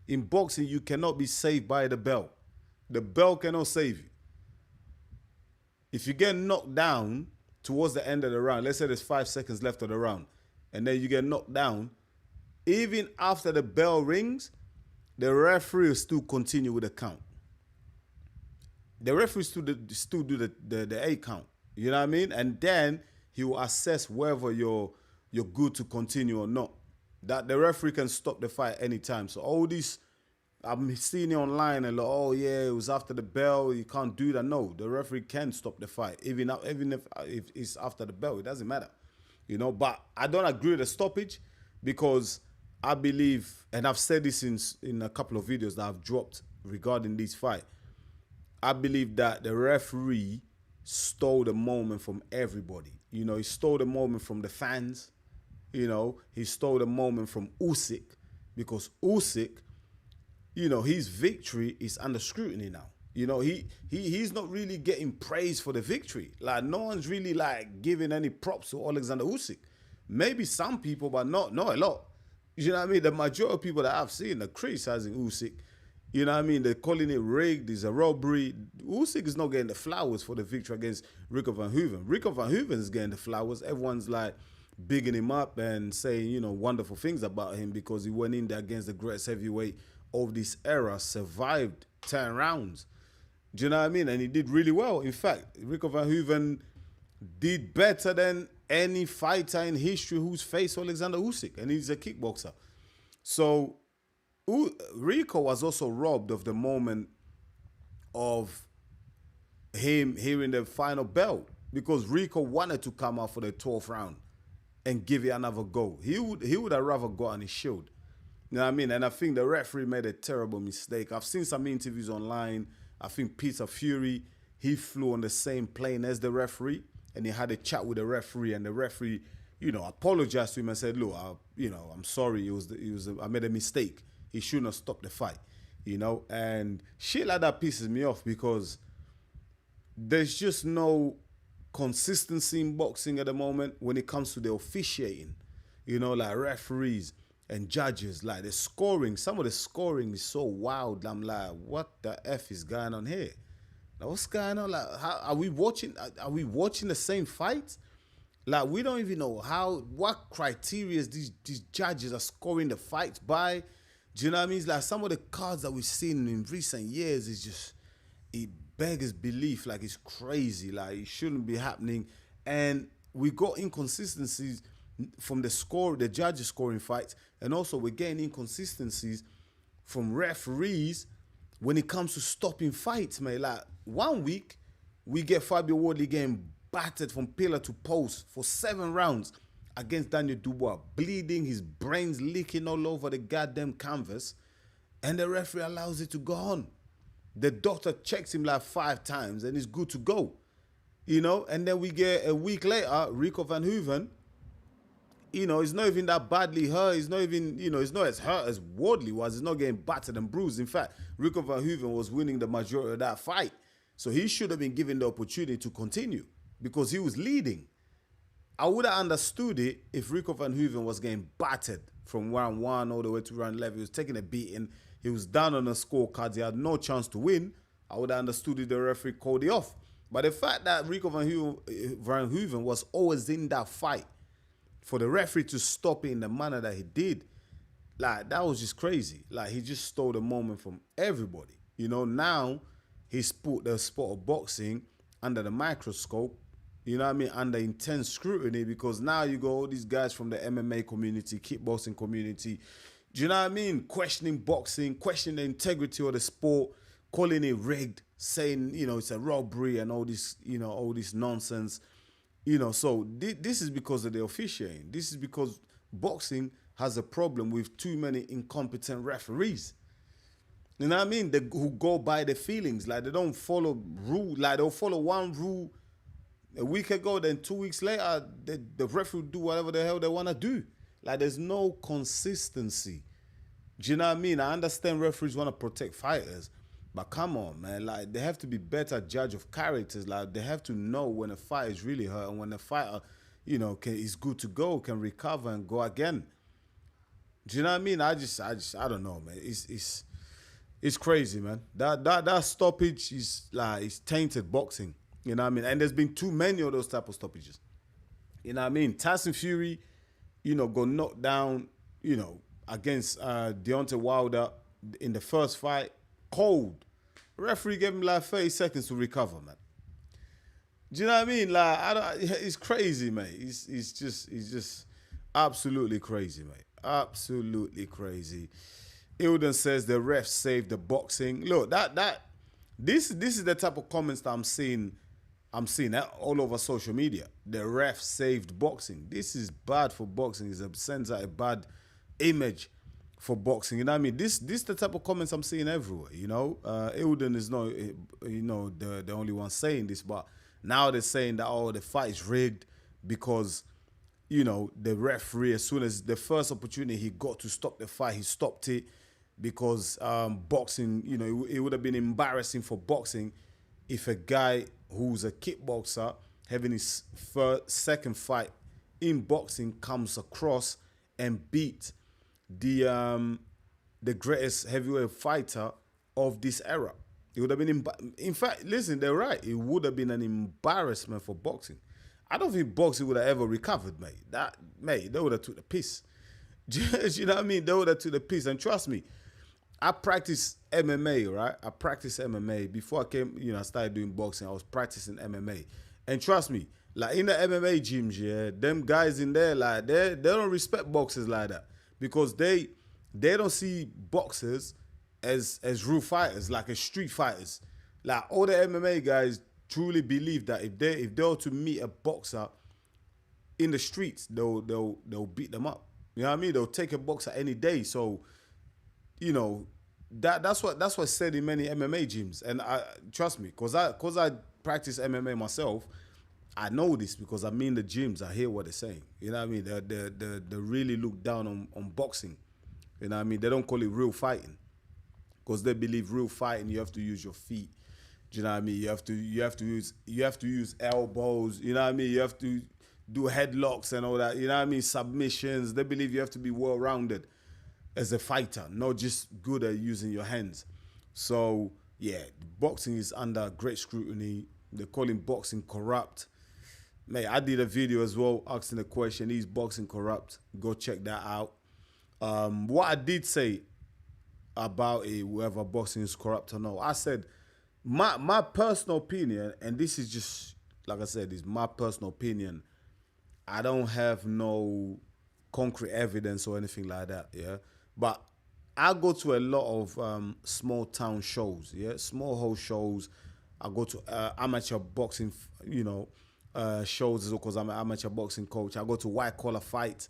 In boxing, you cannot be saved by the bell. The bell cannot save you. If you get knocked down towards the end of the round, let's say there's 5 seconds left of the round, and then you get knocked down, even after the bell rings, the referee will still continue with the count. The referee still do the 8 count. You know what I mean? And then he will assess whether you're good to continue or not. That the referee can stop the fight anytime. So all these, I'm seeing it online and like, oh yeah, it was after the bell, you can't do that. No, the referee can stop the fight, even if it's after the bell, it doesn't matter. You know, but I don't agree with the stoppage because I believe, and I've said this in a couple of videos that I've dropped regarding this fight, I believe that the referee stole the moment from everybody. You know, he stole the moment from the fans. You know, he stole the moment from Usyk because Usyk, you know, his victory is under scrutiny now. You know, he's not really getting praise for the victory. Like, no one's really, like, giving any props to Oleksandr Usyk. Maybe some people, but not a lot. You know what I mean? The majority of people that I've seen are criticizing Usyk. You know what I mean? They're calling it rigged, it's a robbery. Usyk is not getting the flowers for the victory against Rico Verhoeven. Rico Verhoeven is getting the flowers. Everyone's, like, bigging him up and saying, you know, wonderful things about him because he went in there against the greatest heavyweight of this era, survived 10 rounds. Do you know what I mean? And he did really well. In fact, Rico Verhoeven did better than any fighter in history who's faced Oleksandr Usyk, and he's a kickboxer. So Rico was also robbed of the moment of him hearing the final bell because Rico wanted to come out for the 12th round and give it another go. He would have rather gotten his shield. You know what I mean? And I think the referee made a terrible mistake. I've seen some interviews online. I think Peter Fury, he flew on the same plane as the referee, and he had a chat with the referee, and the referee, you know, apologized to him and said, look, you know, I'm sorry, I made a mistake. He shouldn't have stopped the fight, you know? And shit like that pisses me off because there's just no consistency in boxing at the moment when it comes to the officiating, you know, like referees and judges, like the scoring. Some of the scoring is so wild. I'm like, what the F is going on here? Like, what's going on? Like, how are we watching? Are we watching the same fight? Like, we don't even know what criteria these judges are scoring the fights by. Do you know what I mean? It's like some of the cards that we've seen in recent years is just, it beggars belief. Like, it's crazy. Like, it shouldn't be happening. And we got inconsistencies from the judges scoring fights, and also we're getting inconsistencies from referees when it comes to stopping fights, man. Like, 1 week, we get Fabio Wardley getting battered from pillar to post for 7 rounds against Daniel Dubois, bleeding, his brains leaking all over the goddamn canvas, and the referee allows it to go on. The doctor checks him like 5 times, and he's good to go, you know? And then we get a week later, Rico Verhoeven, you know, he's not even that badly hurt. He's not even, you know, he's not as hurt as Wardley was. He's not getting battered and bruised. In fact, Rico Verhoeven was winning the majority of that fight. So he should have been given the opportunity to continue because he was leading. I would have understood it if Rico Verhoeven was getting battered from round 1 all the way to round 11. He was taking a beating. He was down on the scorecards. He had no chance to win. I would have understood if the referee called it off. But the fact that Rico Verhoeven was always in that fight, for the referee to stop it in the manner that he did, Like, that was just crazy. Like, he just stole the moment from everybody. You know, now he's put the sport of boxing under the microscope, you know what I mean, under intense scrutiny, because now you got all these guys from the MMA community, kickboxing community, do you know what I mean, questioning boxing, questioning the integrity of the sport, calling it rigged, saying, you know, it's a robbery and all this, you know, all this nonsense. You know, so this is because of the officiating. This is because boxing has a problem with too many incompetent referees. You know what I mean? Who go by their feelings. Like, they don't follow rule. Like, they'll follow one rule a week ago, then 2 weeks later, the referee do whatever the hell they want to do. Like, there's no consistency. Do you know what I mean? I understand referees want to protect fighters, but come on, man. Like, they have to be better judge of characters. Like, they have to know when a fight is really hurt and when the fighter, you know, is good to go, can recover and go again. Do you know what I mean? I don't know, man. It's crazy, man. That stoppage is like, it's tainted boxing. You know what I mean? And there's been too many of those type of stoppages. You know what I mean? Tyson Fury, you know, got knocked down, you know, against Deontay Wilder in the first fight, cold. Referee gave him like 30 seconds to recover, man. Do you know what I mean? Like, it's crazy, mate. It's just absolutely crazy, mate. Absolutely crazy. Ilden says the ref saved the boxing. Look, this is the type of comments that I'm seeing all over social media. The ref saved boxing. This is bad for boxing. It sends out a bad image for boxing. You know what I mean? This the type of comments I'm seeing everywhere. You know, Ilden is not, you know, the only one saying this, but now they're saying that, oh, the fight is rigged because, you know, the referee, as soon as the first opportunity he got to stop the fight, he stopped it because boxing, you know, it would have been embarrassing for boxing if a guy who's a kickboxer having his second fight in boxing comes across and beat the greatest heavyweight fighter of this era. It would have been, in fact, listen, they're right. It would have been an embarrassment for boxing. I don't think boxing would have ever recovered, mate. They would have took the piss. You know what I mean? They would have took the piss. And trust me, I practice MMA, right? I practice MMA. Before I came, you know, I started doing boxing, I was practicing MMA. And trust me, like, in the MMA gyms, yeah, them guys in there, like, they don't respect boxers like that. Because they don't see boxers as real fighters, like as street fighters. Like, all the MMA guys truly believe that if they were to meet a boxer in the streets, they'll beat them up. You know what I mean? They'll take a boxer any day. So, you know, that's what's said in many MMA gyms. And trust me, cause I practice MMA myself, I know this because I'm in the gyms. I hear what they're saying. You know what I mean? They really look down on boxing. You know what I mean? They don't call it real fighting because they believe real fighting, you have to use your feet. Do you know what I mean? You have to use elbows. You know what I mean? You have to do headlocks and all that. You know what I mean? Submissions. They believe you have to be well-rounded as a fighter, not just good at using your hands. So, yeah, boxing is under great scrutiny. They're calling boxing corrupt. Mate, I did a video as well asking the question, is boxing corrupt? Go check that out. What I did say about it, whether boxing is corrupt or not, I said, my personal opinion, and this is just, like I said, is my personal opinion. I don't have no concrete evidence or anything like that, yeah? But I go to a lot of small town shows, yeah? Small hall shows. I go to amateur boxing, you know, shows as well because I'm an amateur boxing coach. I go to white collar fights,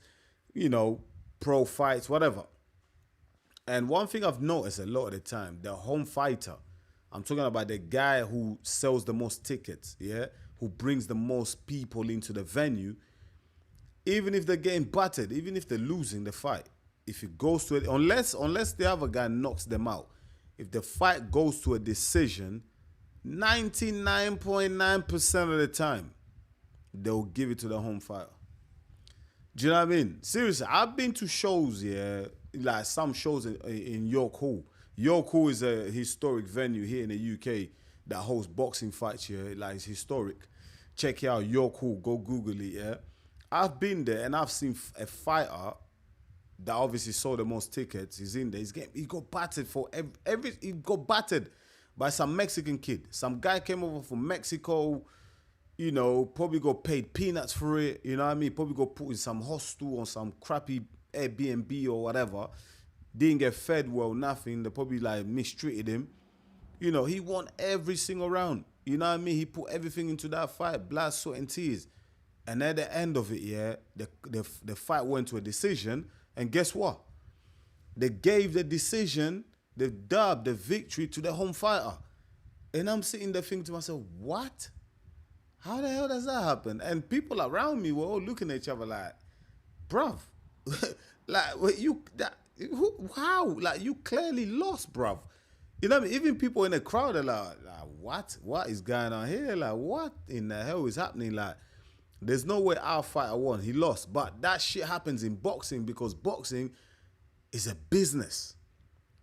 you know, pro fights, whatever. And one thing I've noticed a lot of the time, the home fighter, I'm talking about the guy who sells the most tickets, yeah, who brings the most people into the venue, even if they're getting battered, even if they're losing the fight, if it goes to it, unless the other guy knocks them out, if the fight goes to a decision, 99.9% of the time, they'll give it to the home fighter. Do you know what I mean? Seriously, I've been to shows, yeah, like some shows in York Hall. York Hall is a historic venue here in the UK that hosts boxing fights here. Like, it's historic. Check out York Hall. Go Google it, yeah. I've been there and I've seen a fighter that obviously sold the most tickets. He's in there. He got battered for he got battered by some Mexican kid. Some guy came over from Mexico, you know, probably got paid peanuts for it, you know what I mean? Probably got put in some hostel or some crappy Airbnb or whatever. Didn't get fed well, nothing. They probably like mistreated him. You know, he won every single round. You know what I mean? He put everything into that fight, blood, sweat, and tears. And at the end of it, yeah, the fight went to a decision. And guess what? They gave the decision, the dub, the victory to the home fighter. And I'm sitting there thinking to myself, what? How the hell does that happen? And people around me were all looking at each other like, bruv, like, how? Like, you clearly lost, bruv. You know what I mean? Even people in the crowd are like, what? What is going on here? Like, what in the hell is happening? Like, there's no way our fighter won. He lost. But that shit happens in boxing because boxing is a business.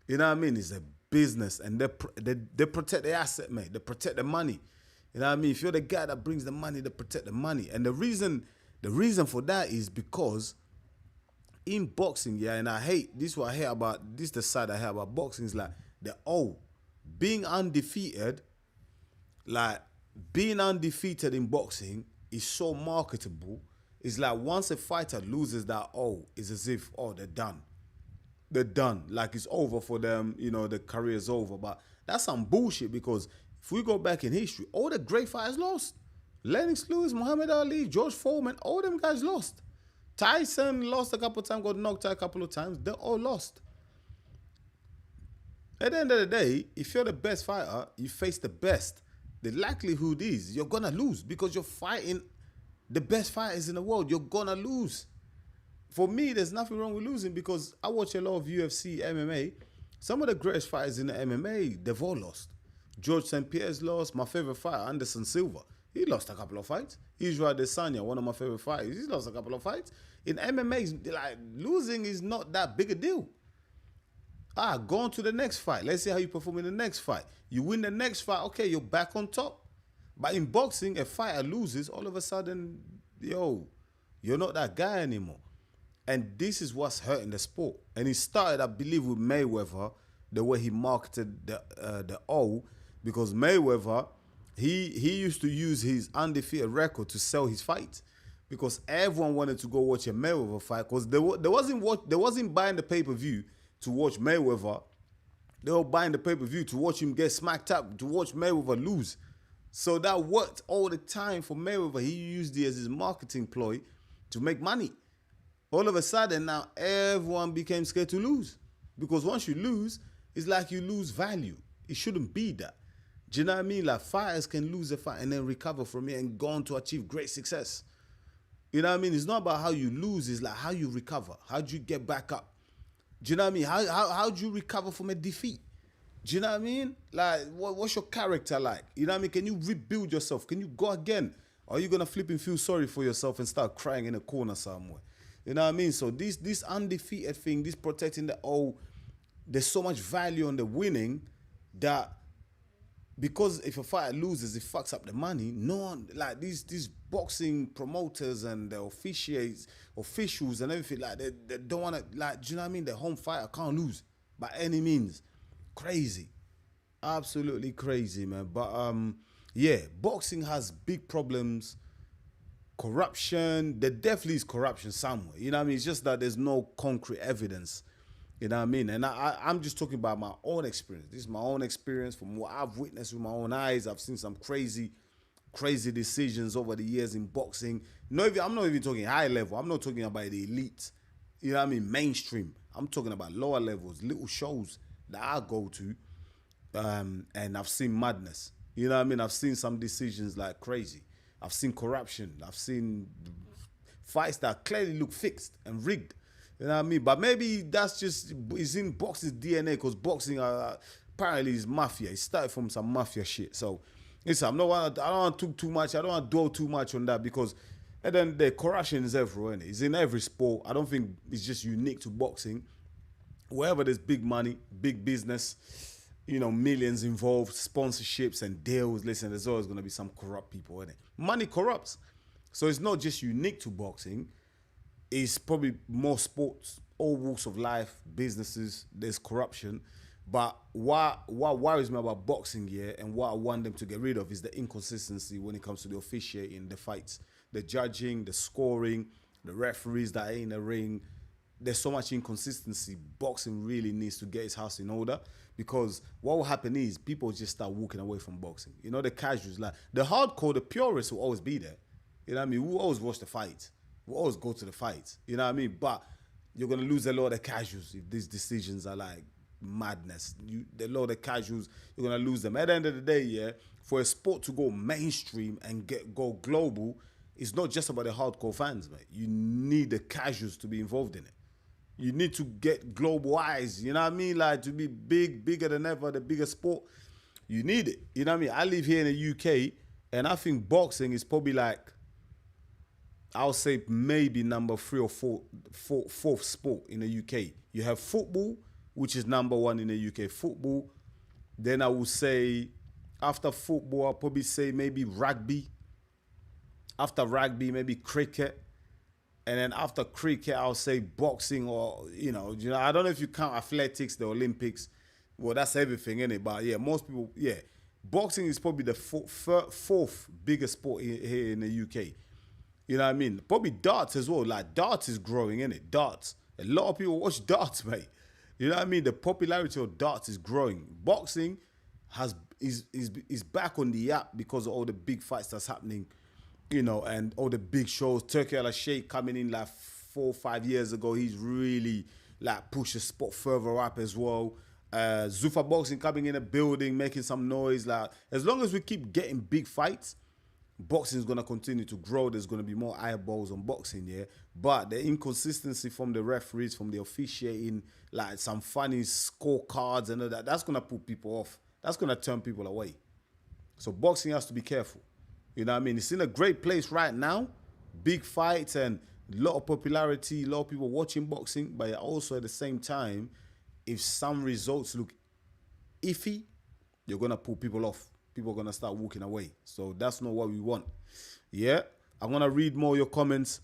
You know what I mean? It's a business. And they protect the asset, mate. They protect the money. You know what I mean? If you're the guy that brings the money, they protect the money. And the reason for that is because in boxing, yeah, and this is what I hate about, this is the side I hate about boxing, is like, being undefeated, like, being undefeated in boxing is so marketable. It's like once a fighter loses that, it's as if, they're done. They're done. Like, it's over for them, you know, the career's over. But that's some bullshit because if we go back in history, all the great fighters lost. Lennox Lewis, Muhammad Ali, George Foreman, all them guys lost. Tyson lost a couple of times, got knocked out a couple of times. They all lost. At the end of the day, if you're the best fighter, you face the best. The likelihood is you're going to lose because you're fighting the best fighters in the world. You're going to lose. For me, there's nothing wrong with losing because I watch a lot of UFC, MMA. Some of the greatest fighters in the MMA, they've all lost. George St. Pierre's lost. My favorite fighter, Anderson Silva, he lost a couple of fights. Israel Adesanya, one of my favorite fighters, he's lost a couple of fights. In MMA, like, losing is not that big a deal. Go on to the next fight. Let's see how you perform in the next fight. You win the next fight, okay, you're back on top. But in boxing, a fighter loses, all of a sudden, you're not that guy anymore. And this is what's hurting the sport. And it started, I believe, with Mayweather, the way he marketed the O, because Mayweather, he used to use his undefeated record to sell his fights. Because everyone wanted to go watch a Mayweather fight, because they wasn't buying the pay-per-view to watch Mayweather. They were buying the pay-per-view to watch him get smacked up, to watch Mayweather lose. So that worked all the time for Mayweather. He used it as his marketing ploy to make money. All of a sudden, now everyone became scared to lose. Because once you lose, it's like you lose value. It shouldn't be that. Do you know what I mean? Like, fighters can lose a fight and then recover from it and go on to achieve great success. You know what I mean? It's not about how you lose. It's like how you recover. How do you get back up? Do you know what I mean? How do you recover from a defeat? Do you know what I mean? Like, what's your character like? You know what I mean? Can you rebuild yourself? Can you go again? Or are you going to flip and feel sorry for yourself and start crying in a corner somewhere? You know what I mean? So this undefeated thing, this protecting there's so much value on the winning that because if a fighter loses, it fucks up the money. No one, like these boxing promoters and the officials and everything, like they don't want to, like, do you know what I mean? The home fighter can't lose by any means. Crazy. Absolutely crazy, man. But yeah, boxing has big problems. Corruption. There definitely is corruption somewhere. You know what I mean? It's just that there's no concrete evidence. You know what I mean? And I'm just talking about my own experience. This is my own experience from what I've witnessed with my own eyes. I've seen some crazy decisions over the years in boxing. I'm not even talking high level. I'm not talking about the elite. You know what I mean? Mainstream. I'm talking about lower levels, little shows that I go to. And I've seen madness. You know what I mean? I've seen some decisions like crazy. I've seen corruption. I've seen fights that clearly look fixed and rigged. You know what I mean? But maybe that's just, it's in boxing's DNA, because boxing apparently is mafia. It started from some mafia shit. So, listen, I don't want to talk too much. I don't want to dwell too much on that, because and then the corruption is everywhere, isn't it? It's in every sport. I don't think it's just unique to boxing. Wherever there's big money, big business, you know, millions involved, sponsorships and deals, listen, there's always going to be some corrupt people, isn't it? Money corrupts. So it's not just unique to boxing. It's probably more sports all walks of life, businesses, there's corruption. But what worries me about boxing, yeah, and what I want them to get rid of is the inconsistency when it comes to the officiating, the fights, the judging, the scoring, the referees that are in the ring. There's so much inconsistency. Boxing really needs to get its house in order, because what will happen is people just start walking away from boxing. You know, the casuals, like the hardcore, the purists will always be there. You know what I mean? We'll always watch the fight. We'll always go to the fight. You know what I mean? But you're going to lose a lot of the casuals if these decisions are like madness. A lot of the casuals, you're going to lose them. At the end of the day, yeah, for a sport to go mainstream and go global, it's not just about the hardcore fans, mate. You need the casuals to be involved in it. You need to get global eyes, you know what I mean? Like, to be bigger than ever, the biggest sport. You need it, you know what I mean? I live here in the UK, and I think boxing is probably like, I'll say maybe number 3 or 4th sport in the UK. You have football, which is number 1 in the UK. Football. Then I will say, after football, I'll probably say maybe rugby. After rugby, maybe cricket. And then after cricket, I'll say boxing, or, you know, I don't know if you count athletics, the Olympics. Well, that's everything, isn't it? But yeah, most people, yeah. Boxing is probably the 4th biggest sport here in the UK. You know what I mean? Probably darts as well. Like, darts is growing, isn't it? Darts. A lot of people watch darts, mate. You know what I mean? The popularity of darts is growing. Boxing is back on the app because of all the big fights that's happening, you know, and all the big shows. Turkey Al-Sheikh coming in like 4 or 5 years ago. He's really like pushed the sport further up as well. Zuffa Boxing coming in a building, making some noise. Like, as long as we keep getting big fights, boxing is going to continue to grow. There's going to be more eyeballs on boxing, yeah. But the inconsistency from the referees, from the officiating, like some funny scorecards and all that, that's going to put people off. That's going to turn people away. So boxing has to be careful. You know what I mean? It's in a great place right now. Big fights and a lot of popularity, a lot of people watching boxing. But also at the same time, if some results look iffy, you're going to put people off. People are going to start walking away. So that's not what we want. Yeah? I'm going to read more of your comments.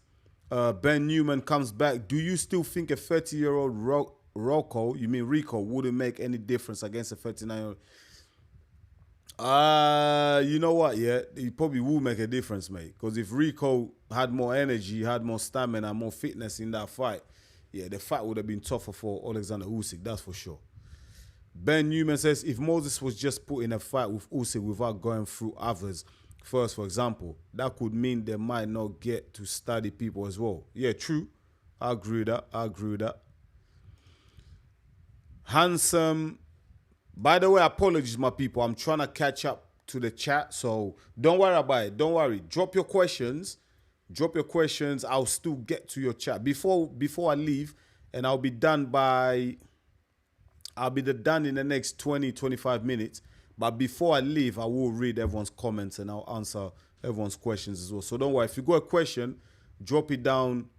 Ben Newman comes back. Do you still think a 30-year-old Rico wouldn't make any difference against a 39-year-old? You know what, yeah? He probably will make a difference, mate. Because if Rico had more energy, had more stamina, more fitness in that fight, yeah, the fight would have been tougher for Oleksandr Usyk, that's for sure. Ben Newman says, if Moses was just put in a fight with Usyk without going through others first, for example, that could mean they might not get to study people as well. Yeah, true. I agree with that. Handsome. By the way, apologies, my people. I'm trying to catch up to the chat, so don't worry about it. Don't worry. Drop your questions. I'll still get to your chat. Before I leave, and I'll be done in the next 20, 25 minutes. But before I leave, I will read everyone's comments and I'll answer everyone's questions as well. So don't worry. If you got a question, drop it down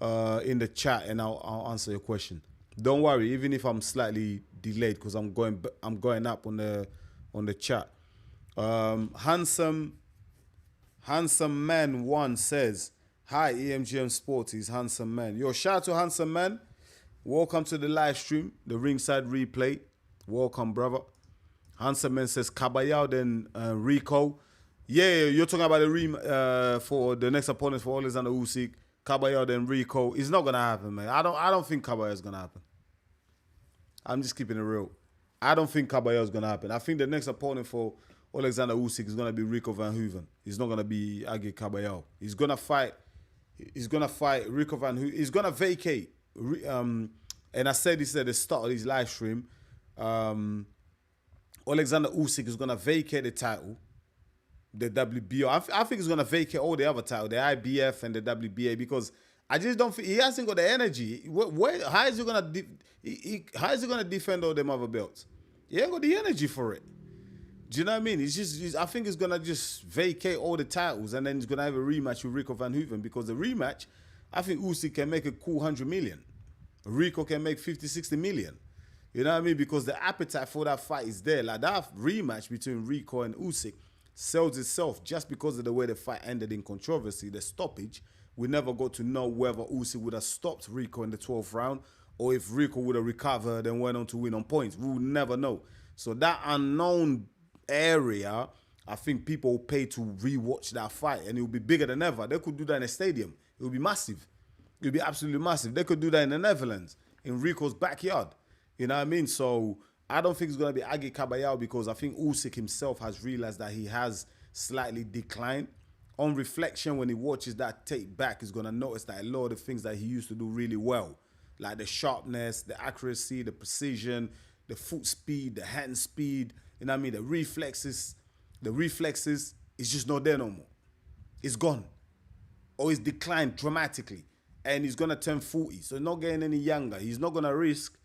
in the chat and I'll answer your question. Don't worry, even if I'm slightly delayed because I'm going up on the chat. Handsome Man 1 says, hi, EMGM Sports, he's Handsome Man. Yo, shout out to Handsome Man. Welcome to the live stream, the Ringside Replay. Welcome, brother. Handsome Man says, Kabayel, then Rico. Yeah, you're talking about the for the next opponent for Oleksandr Usyk. Kabayel, then Rico. It's not gonna happen, man. I don't think Kabayel is gonna happen. I'm just keeping it real. I don't think Kabayel is gonna happen. I think the next opponent for Oleksandr Usyk is gonna be Rico Verhoeven. He's not gonna be Agit Kabayel. He's gonna fight Rico Verhoeven. He's gonna vacate. And I said this at the start of this live stream. Oleksandr Usyk is gonna vacate the title, the WBO. I think he's gonna vacate all the other titles, the IBF and the WBA, because I just don't think he hasn't got the energy. How is he gonna defend all them other belts? He ain't got the energy for it. Do you know what I mean? I think he's gonna just vacate all the titles and then he's gonna have a rematch with Rico Verhoeven, because the rematch, I think Usyk can make a cool 100 million. Rico can make 50, 60 million. You know what I mean? Because the appetite for that fight is there. Like, that rematch between Rico and Usyk sells itself just because of the way the fight ended in controversy, the stoppage. We never got to know whether Usyk would have stopped Rico in the 12th round or if Rico would have recovered and went on to win on points. We would never know. So that unknown area, I think people will pay to rewatch that fight, and it will be bigger than ever. They could do that in a stadium. It would be massive. It would be absolutely massive. They could do that in the Netherlands, in Rico's backyard. You know what I mean? So I don't think it's going to be Agit Kabayel, because I think Usyk himself has realized that he has slightly declined. On reflection, when he watches that tape back, he's going to notice that a lot of the things that he used to do really well, like the sharpness, the accuracy, the precision, the foot speed, the hand speed, you know what I mean, the reflexes, it's just not there no more. It's gone. Or it's declined dramatically. And he's going to turn 40, so he's not getting any younger. He's not going to risk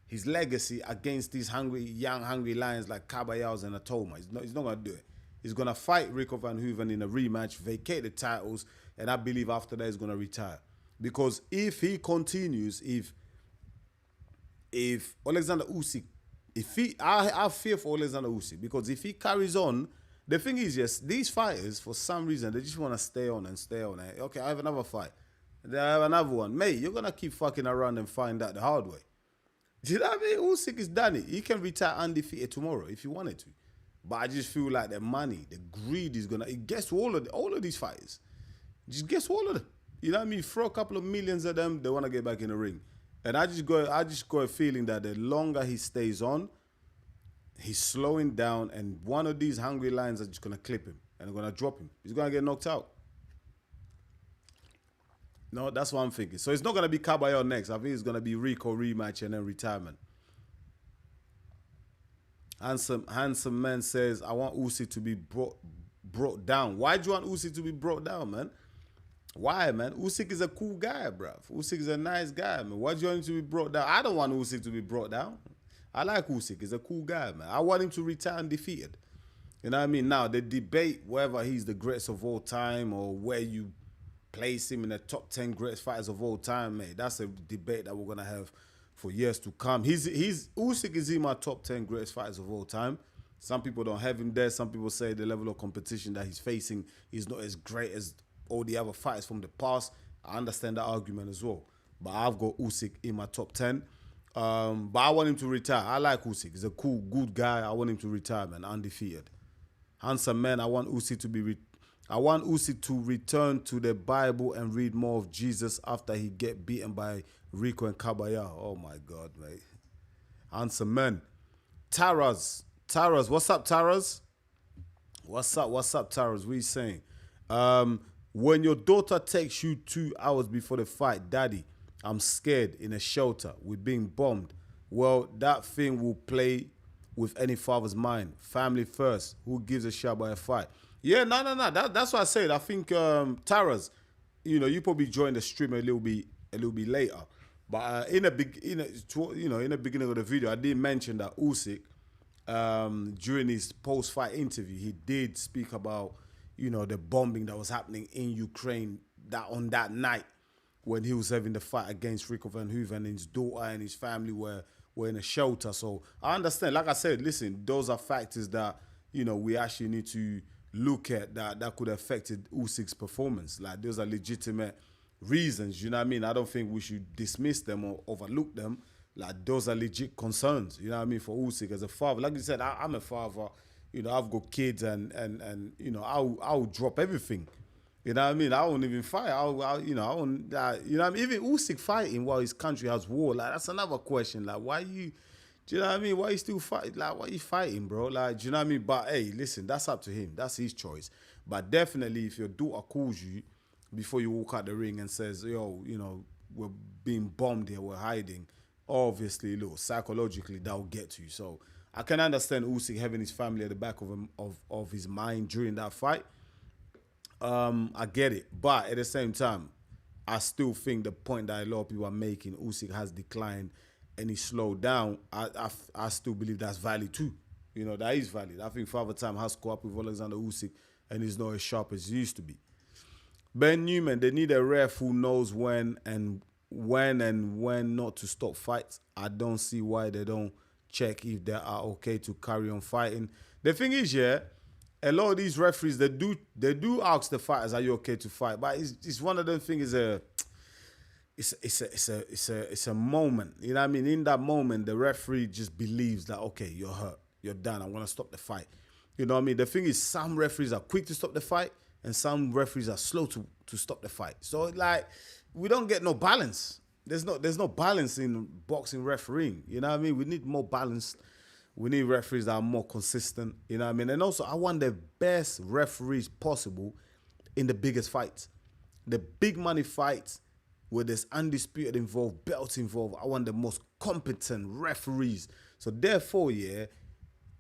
his legacy against these young, hungry lions like Kabayels and Atoma. He's not going to do it. He's going to fight Rico Verhoeven in a rematch, vacate the titles, and I believe after that he's going to retire. Because if he continues, if Oleksandr Usyk, I fear for Oleksandr Usyk, because if he carries on, the thing is, yes, these fighters, for some reason, they just want to stay on and stay on. Okay, I have another fight. Then I have another one. Mate, you're going to keep fucking around and find out the hard way. Do you know what I mean? Usyk is done it. He can retire undefeated tomorrow if he wanted to. But I just feel like the money, the greed is going to, it gets to all of these fighters. Just gets to all of them. You know what I mean? Throw a couple of millions at them, they want to get back in the ring. And I just got a feeling that the longer he stays on, he's slowing down, and one of these hungry lions are just going to clip him and they're going to drop him. He's going to get knocked out. No, that's what I'm thinking. So it's not going to be Kabayel next. I think it's going to be Rico rematch and then retirement. Handsome man says, I want Usyk to be brought down. Why do you want Usyk to be brought down, man? Why, man? Usyk is a cool guy, bruv. Usyk is a nice guy, man. Why do you want him to be brought down? I don't want Usyk to be brought down. I like Usyk. He's a cool guy, man. I want him to retire undefeated. You know what I mean? Now, the debate, whether he's the greatest of all time or where you place him in the top 10 greatest fighters of all time, mate, that's a debate that we're going to have for years to come. Usyk is in my top 10 greatest fighters of all time. Some people don't have him there. Some people say the level of competition that he's facing is not as great as all the other fighters from the past. I understand that argument as well. But I've got Usyk in my top 10. But I want him to retire. I like Usyk. He's a cool, good guy. I want him to retire, man, undefeated. Handsome man, I want Usyk to return to the Bible and read more of Jesus after he get beaten by Rico and Kabayel. Oh my God, mate. Handsome man. Torres, what's up, Torres? What's up, Torres? What are you saying? When your daughter texts you 2 hours before the fight, Daddy, I'm scared in a shelter. We're being bombed. Well, that thing will play with any father's mind. Family first. Who gives a shit about a fight? Yeah, no. That's what I said. I think Torres, you probably joined the stream a little bit later. But in the beginning of the video, I did mention that Usyk, during his post-fight interview, he did speak about the bombing that was happening in Ukraine on that night when he was having the fight against Rico Verhoeven, and his daughter and his family were in a shelter. So I understand. Like I said, listen, those are factors that we actually need to look at that could have affected Usyk's performance. Like, those are legitimate reasons, you know what I mean? I don't think we should dismiss them or overlook them. Like, those are legit concerns, you know what I mean, for Usyk as a father. Like you said, I'm a father, I've got kids, and I'll drop everything. You know what I mean? I won't even fight. I won't, you know what I mean? Even Usyk fighting while his country has war, like, that's another question. Like, why you, do you know what I mean? Why you still fight? Like, why you fighting, bro? Like, do you know what I mean? But hey, listen, that's up to him. That's his choice. But definitely, if your daughter calls you before you walk out the ring and says, yo, we're being bombed here, we're hiding, obviously, look, psychologically, that'll get to you. So I can understand Usyk having his family at the back of his mind during that fight. I get it. But at the same time, I still think the point that a lot of people are making, Usyk has declined and he slowed down, I still believe that's valid too. That is valid. I think Father Time has caught up with Oleksandr Usyk and he's not as sharp as he used to be. Ben Newman, they need a ref who knows when not to stop fights. I don't see why they don't check if they are okay to carry on fighting. The thing is, yeah, a lot of these referees, they do ask the fighters, are you okay to fight? But it's one of them things, it's a moment. You know what I mean? In that moment, the referee just believes that, okay, you're hurt, you're done, I'm gonna stop the fight. You know what I mean? The thing is, some referees are quick to stop the fight, and some referees are slow to stop the fight. So like, we don't get no balance. There's no balance in boxing refereeing. You know what I mean? We need more balance. We need referees that are more consistent. You know what I mean? And also, I want the best referees possible in the biggest fights. The big money fights where there's undisputed involved, belts involved. I want the most competent referees. So therefore, yeah,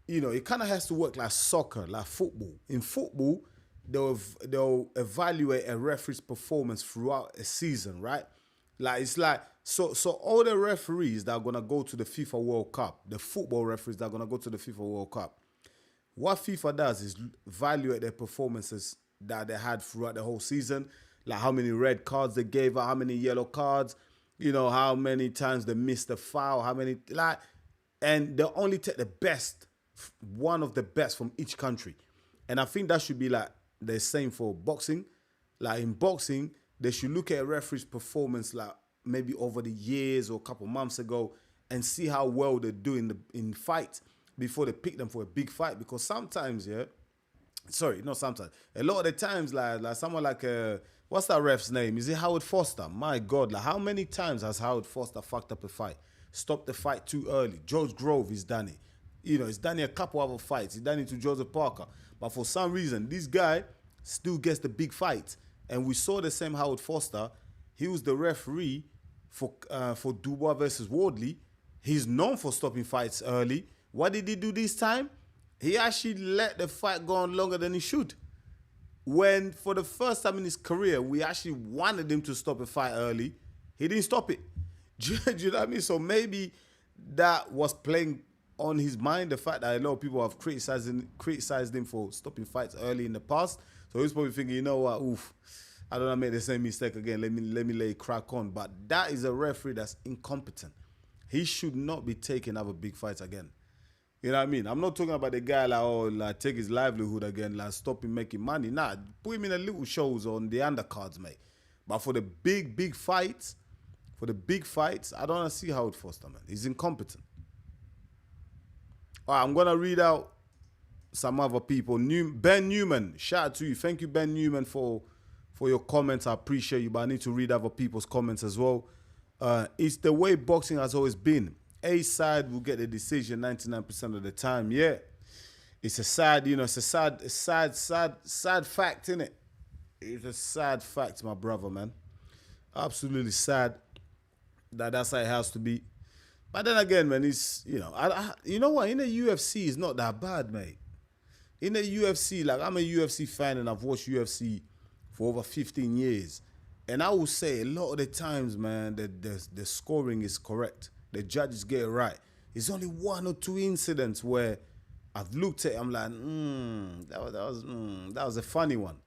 you know, it kind of has to work like soccer, like football. In football, they'll evaluate a referee's performance throughout a season, right? Like, it's like, so all the referees that are going to go to the FIFA World Cup, the football referees that are going to go to the FIFA World Cup, what FIFA does is evaluate their performances that they had throughout the whole season, like how many red cards they gave out, how many yellow cards, you know, how many times they missed a foul, how many, like, and they'll only take the best, one of the best from each country. And I think that should be like the same for boxing. Like in boxing, they should look at a referee's performance like maybe over the years or a couple months ago and see how well they're doing in fight before they pick them for a big fight. Because sometimes, yeah, sorry, not sometimes, a lot of the times, like someone like, what's that ref's name? Is it Howard Foster? My God, like how many times has Howard Foster fucked up a fight? Stopped the fight too early. George Grove, he's done it. You know, he's done it a couple other fights. He's done it to Joseph Parker. But for some reason, this guy still gets the big fight. And we saw the same Howard Foster. He was the referee for Dubois versus Wardley. He's known for stopping fights early. What did he do this time? He actually let the fight go on longer than he should. When, for the first time in his career, we actually wanted him to stop a fight early, he didn't stop it. Do you know what I mean? So maybe that was playing on his mind, the fact that a lot of people have criticized him for stopping fights early in the past. So he's probably thinking, you know what, oof, I don't want to make the same mistake again. Let me lay crack on. But that is a referee that's incompetent. He should not be taking other big fights again. You know what I mean? I'm not talking about the guy like, oh, like take his livelihood again, like stop him making money. Nah, put him in the little shows on the undercards, mate. But for the big fights, I don't want to see Howard Foster, man. He's incompetent. All right, I'm going to read out some other people. Ben Newman, shout out to you. Thank you, Ben Newman, for your comments. I appreciate you, but I need to read other people's comments as well. It's the way boxing has always been. A side will get the decision 99% of the time. Yeah, it's a sad, you know, it's a sad fact, innit? It's a sad fact, my brother, man. Absolutely sad that's how it has to be. But then again, man, it's, you know, you know what? In the UFC, it's not that bad, mate. In the UFC, like, I'm a UFC fan and I've watched UFC for over 15 years. And I will say a lot of the times, man, the scoring is correct. The judges get it right. It's only one or two incidents where I've looked at it, I'm like, that was a funny one.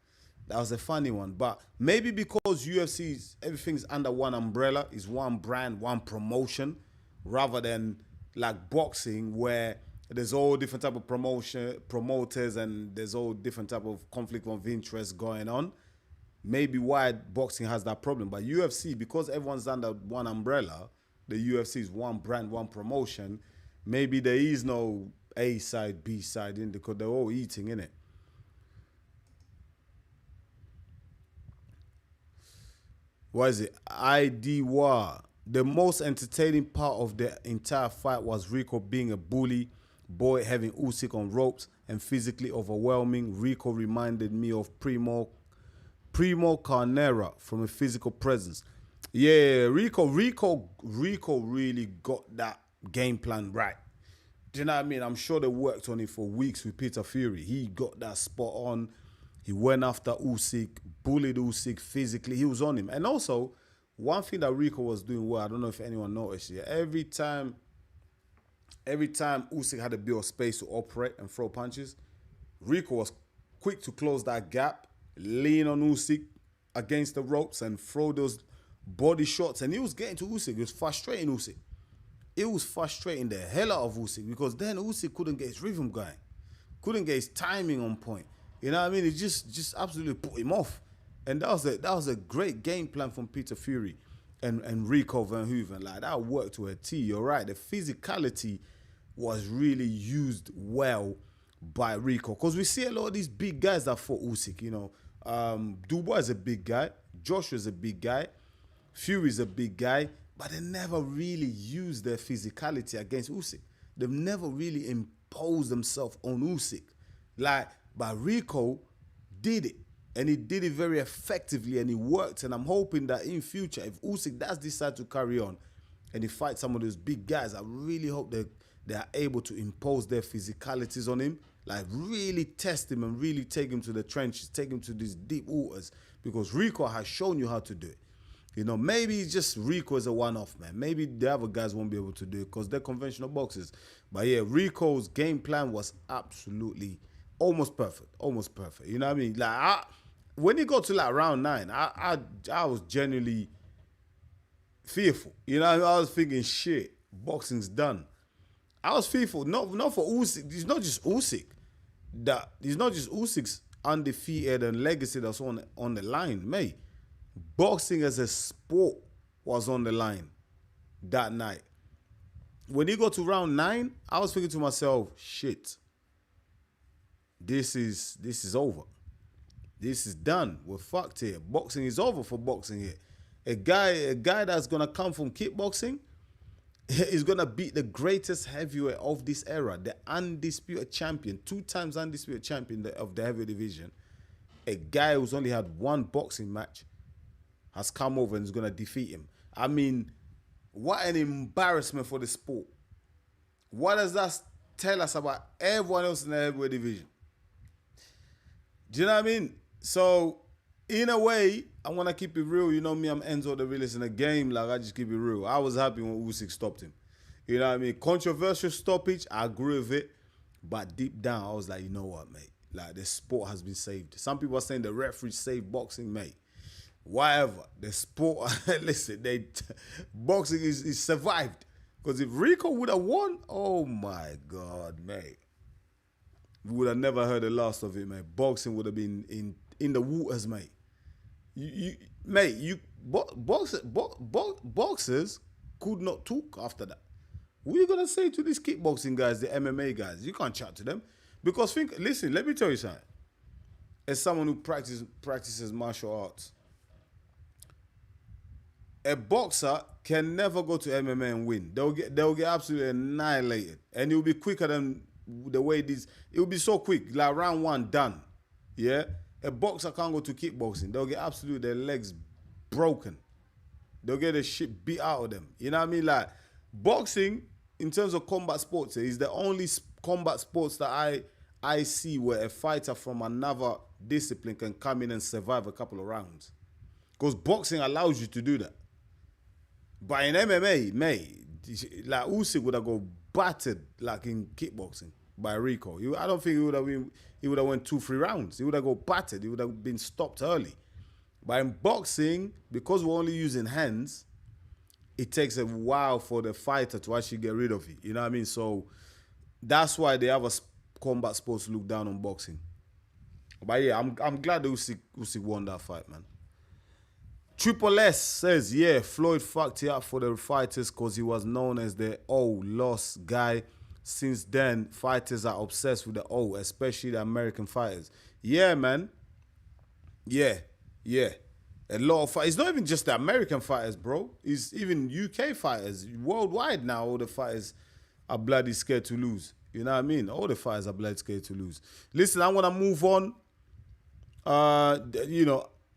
That was a funny one. But maybe because UFC, everything's under one umbrella, is one brand, one promotion, rather than like boxing where there's all different type of promoters and there's all different type of conflict of interest going on. Maybe why boxing has that problem. But UFC, because everyone's under one umbrella, the UFC is one brand, one promotion, maybe there is no A side, B side in because they're all eating, innit? What is it? IDWA. The most entertaining part of the entire fight was Rico being a bully, Boy having Usyk on ropes and physically overwhelming. Rico reminded me of Primo Carnera from a physical presence. Yeah, Rico really got that game plan right. Do you know what I mean? I'm sure they worked on it for weeks with Peter Fury. He got that spot on. He went after Usyk, bullied Usyk physically. He was on him. And also, one thing that Rico was doing well, I don't know if anyone noticed yet, every time Usyk had a bit of space to operate and throw punches, Rico was quick to close that gap, lean on Usyk against the ropes and throw those body shots. And he was getting to Usyk. It was frustrating Usyk. It was frustrating the hell out of Usyk because then Usyk couldn't get his rhythm going, couldn't get his timing on point. You know what I mean? It just absolutely put him off. And that was a great game plan from Peter Fury. and Rico Verhoeven. Like, that worked to a T. You're right. The physicality was really used well by Rico. Because we see a lot of these big guys that fought Usyk, you know. Dubois is a big guy. Joshua's a big guy. Fury's a big guy. But they never really used their physicality against Usyk. They've never really imposed themselves on Usyk. Like, but Rico did it. And he did it very effectively, and he worked. And I'm hoping that in future, if Usyk does decide to carry on and he fights some of those big guys, I really hope that they are able to impose their physicalities on him, like really test him and really take him to the trenches, take him to these deep waters, because Rico has shown you how to do it. You know, maybe it's just Rico is a one-off, man. Maybe the other guys won't be able to do it because they're conventional boxers. But yeah, Rico's game plan was absolutely almost perfect. Almost perfect. You know what I mean? Like, when he got to like round 9, I was genuinely fearful. You know, I was thinking, shit, boxing's done. I was fearful, not for Usyk. It's not just Usyk. It's not just Usyk's undefeated and legacy that's on the line, mate. Boxing as a sport was on the line that night. When he got to round 9, I was thinking to myself, shit, this is over. This is done. We're fucked here. Boxing is over for boxing here. A guy that's gonna come from kickboxing is gonna beat the greatest heavyweight of this era, the undisputed champion, 2 times undisputed champion of the heavyweight division. A guy who's only had 1 boxing match has come over and is gonna defeat him. I mean, what an embarrassment for the sport. What does that tell us about everyone else in the heavyweight division? Do you know what I mean? So, in a way, I want to keep it real. You know me, I'm Enzo the realest in the game. Like, I just keep it real. I was happy when Usyk stopped him. You know what I mean? Controversial stoppage, I agree with it. But deep down, I was like, you know what, mate? Like, the sport has been saved. Some people are saying the referee saved boxing, mate. Whatever. The sport, listen, boxing is survived. Because if Rico would have won, oh my God, mate. We would have never heard the last of it, mate. Boxing would have been in the waters, mate. Boxers could not talk after that. What are you gonna say to these kickboxing guys, the MMA guys? You can't chat to them because listen. Let me tell you something. As someone who practices martial arts, a boxer can never go to MMA and win. They'll get absolutely annihilated, and it will be quicker than the way it will be so quick. Like round 1 done. Yeah. A boxer can't go to kickboxing. They'll get absolutely their legs broken. They'll get the shit beat out of them. You know what I mean? Like, boxing, in terms of combat sports, is the only combat sports that I see where a fighter from another discipline can come in and survive a couple of rounds. Because boxing allows you to do that. But in MMA, mate, like Usyk would have got battered like in kickboxing by Rico. I don't think he would have went 2-3 rounds. He would have got battered. He would have been stopped early. But in boxing, because we're only using hands, it takes a while for the fighter to actually get rid of it. You know what I mean? So that's why the other combat sports look down on boxing. But yeah, I'm glad that Usyk won that fight, man. Triple S says, yeah, Floyd fucked it up for the fighters because he was known as the lost guy. Since then, fighters are obsessed with the especially the American fighters. Yeah, man. Yeah. A lot of fighters. It's not even just the American fighters, bro. It's even UK fighters. Worldwide now, all the fighters are bloody scared to lose. You know what I mean? All the fighters are bloody scared to lose. Listen, I want to move on.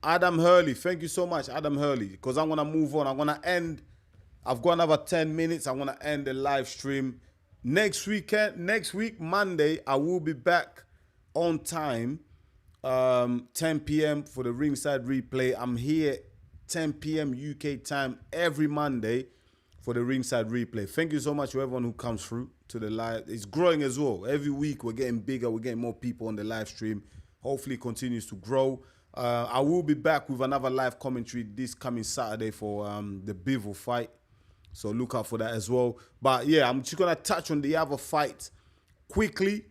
Adam Hurley. Thank you so much, Adam Hurley. Because I'm going to move on. I'm going to end. I've got another 10 minutes. I'm going to end the live stream. Next week, Monday, I will be back on time, 10 p.m. for the Ringside Replay. I'm here 10 p.m. UK time every Monday for the Ringside Replay. Thank you so much to everyone who comes through to the live. It's growing as well. Every week, we're getting bigger. We're getting more people on the live stream. Hopefully, it continues to grow. I will be back with another live commentary this coming Saturday for the Bivol fight. So look out for that as well. But yeah, I'm just going to touch on the other fight quickly.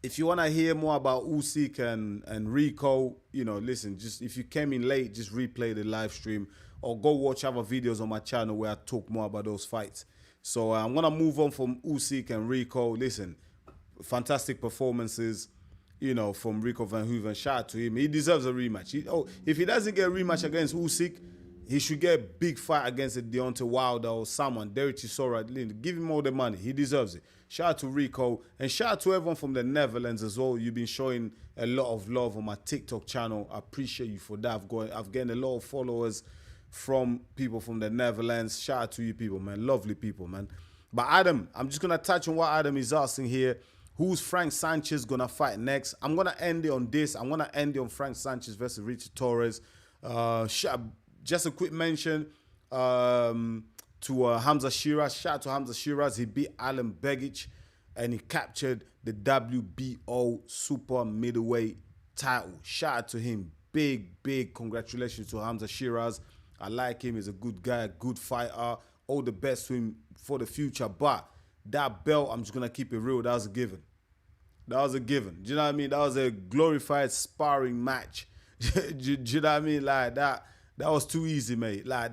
If you want to hear more about Usyk and Rico, listen, just if you came in late, just replay the live stream or go watch other videos on my channel where I talk more about those fights. So I'm going to move on from Usyk and Rico. Listen, fantastic performances, you know, from Rico Verhoeven. Shout out to him. He deserves a rematch. If he doesn't get a rematch against Usyk, he should get a big fight against a Deontay Wilder or someone. Derek Chisora. Give him all the money. He deserves it. Shout out to Rico. And shout out to everyone from the Netherlands as well. You've been showing a lot of love on my TikTok channel. I appreciate you for that. I've gained a lot of followers from people from the Netherlands. Shout out to you people, man. Lovely people, man. But Adam, I'm just going to touch on what Adam is asking here. Who's Frank Sanchez going to fight next? I'm going to end it on this. I'm going to end it on Frank Sanchez versus Richard Torres. Just a quick mention to Hamzah Sheeraz. Shout out to Hamzah Sheeraz. He beat Alem Begic and he captured the WBO super middleweight title. Shout out to him. Big congratulations to Hamzah Sheeraz. I like him. He's a good guy, good fighter. All the best to him for the future. But that belt, I'm just going to keep it real. That was a given. That was a given. Do you know what I mean? That was a glorified sparring match. Do you know what I mean? Like that was too easy, mate. Like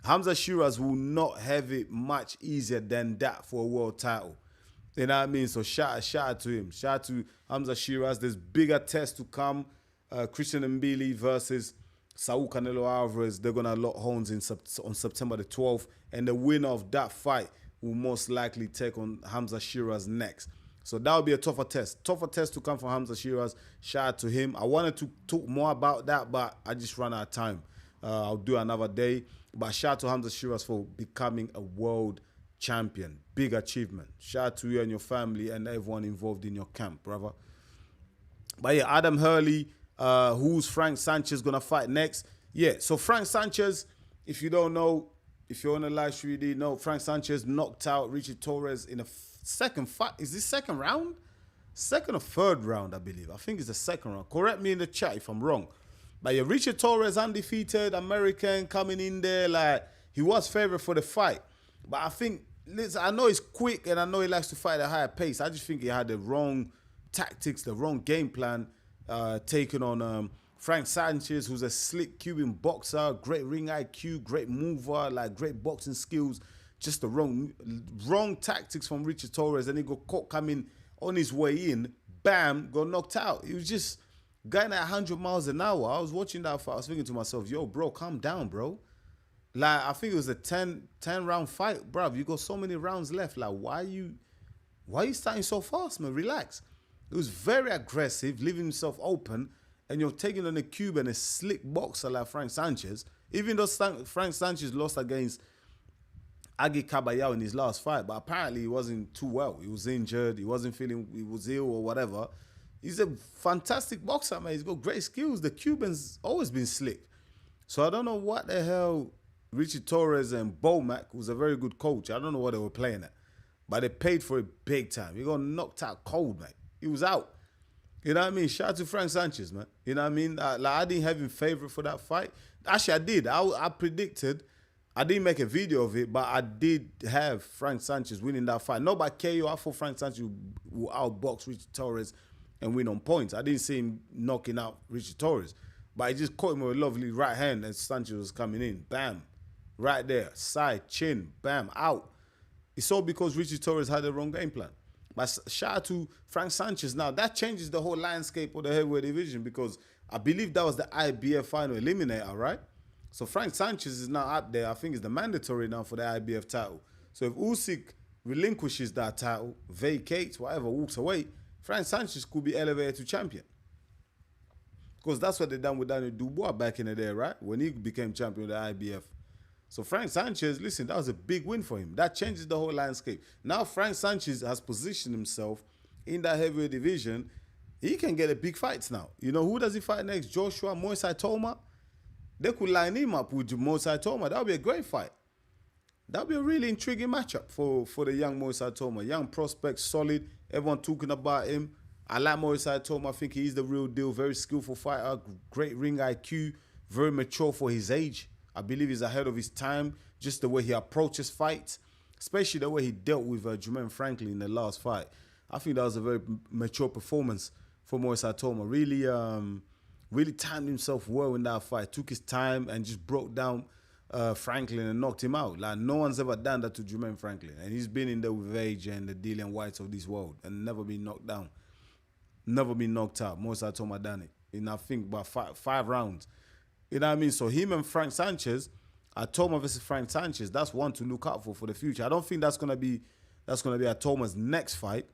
Hamzah Sheeraz will not have it much easier than that for a world title. You know what I mean? So shout out to him. Shout out to Hamzah Sheeraz. There's bigger tests to come. Christian Mbili versus Saul Canelo Alvarez. They're going to lock horns on September the 12th. And the winner of that fight will most likely take on Hamzah Sheeraz next. So that will be a tougher test. Tougher test to come from Hamzah Sheeraz. Shout out to him. I wanted to talk more about that, but I just ran out of time. I'll do another day. But shout out to Hamzah Sheeraz for becoming a world champion. Big achievement. Shout out to you and your family and everyone involved in your camp, brother. But yeah, Adam Hurley, who's Frank Sanchez going to fight next? Yeah, so Frank Sanchez, if you don't know, if you're on the live stream, you know Frank Sanchez knocked out Richard Torres in a second fight. Is this second round? Second or third round, I believe. I think it's the second round. Correct me in the chat if I'm wrong. But yeah, Richard Torres, undefeated American, coming in there. Like, he was favourite for the fight. But I think, listen, I know he's quick and I know he likes to fight at a higher pace. I just think he had the wrong tactics, the wrong game plan, taking on Frank Sanchez, who's a slick Cuban boxer, great ring IQ, great mover, like great boxing skills. Just the wrong tactics from Richard Torres. And he got caught coming on his way in, bam, got knocked out. He was just going at 100 miles an hour. I was watching that fight. I was thinking to myself, yo, bro, calm down, bro. Like, I think it was a 10-round fight. Bro, you got so many rounds left. Like, why are you starting so fast, man? Relax. It was very aggressive, leaving himself open, and you're taking on a Cuban, a slick boxer like Frank Sanchez. Even though Frank Sanchez lost against Agit Kabayel in his last fight, but apparently he wasn't too well. He was injured. He wasn't feeling, he was ill or whatever. He's a fantastic boxer, man. He's got great skills. The Cuban's always been slick. So I don't know what the hell Richard Torres and Bomac, who's a very good coach, I don't know what they were playing at, but they paid for it big time. He got knocked out cold, man. He was out. You know what I mean? Shout out to Frank Sanchez, man. You know what I mean? Like, I didn't have him favorite for that fight. Actually, I did. I predicted. I didn't make a video of it, but I did have Frank Sanchez winning that fight. Not by KO. I thought Frank Sanchez would outbox Richard Torres and win on points. I didn't see him knocking out Richard Torres. But he just caught him with a lovely right hand as Sanchez was coming in. Bam. Right there. Side, chin, bam, out. It's all because Richard Torres had the wrong game plan. But shout out to Frank Sanchez. Now, that changes the whole landscape of the heavyweight division because I believe that was the IBF final eliminator, right? So Frank Sanchez is now up there. I think it's the mandatory now for the IBF title. So if Usyk relinquishes that title, vacates, whatever, walks away, Frank Sanchez could be elevated to champion. Because that's what they done with Daniel Dubois back in the day, right? When he became champion of the IBF. So Frank Sanchez, listen, that was a big win for him. That changes the whole landscape. Now Frank Sanchez has positioned himself in that heavyweight division. He can get a big fights now. You know, who does he fight next? Joshua, Moisei Toma? They could line him up with Moisei Toma. That would be a great fight. That would be a really intriguing matchup for the young Moisei Toma. Young prospect, solid. Everyone talking about him. I like Moisei Toma. I think he's the real deal. Very skillful fighter. Great ring IQ. Very mature for his age. I believe he's ahead of his time. Just the way he approaches fights. Especially the way he dealt with Jermaine Franklin in the last fight. I think that was a very mature performance for Moisei Toma. Really timed himself well in that fight. Took his time and just broke down Franklin and knocked him out. Like, no one's ever done that to Jermaine Franklin. And he's been in there with AJ and the Dillian Whites of this world and never been knocked down. Never been knocked out. Moisés Toma done it in, I think, about five rounds. You know what I mean? So him and Frank Sanchez, Atoma versus Frank Sanchez, that's one to look out for the future. I don't think that's gonna be Atoma's next fight.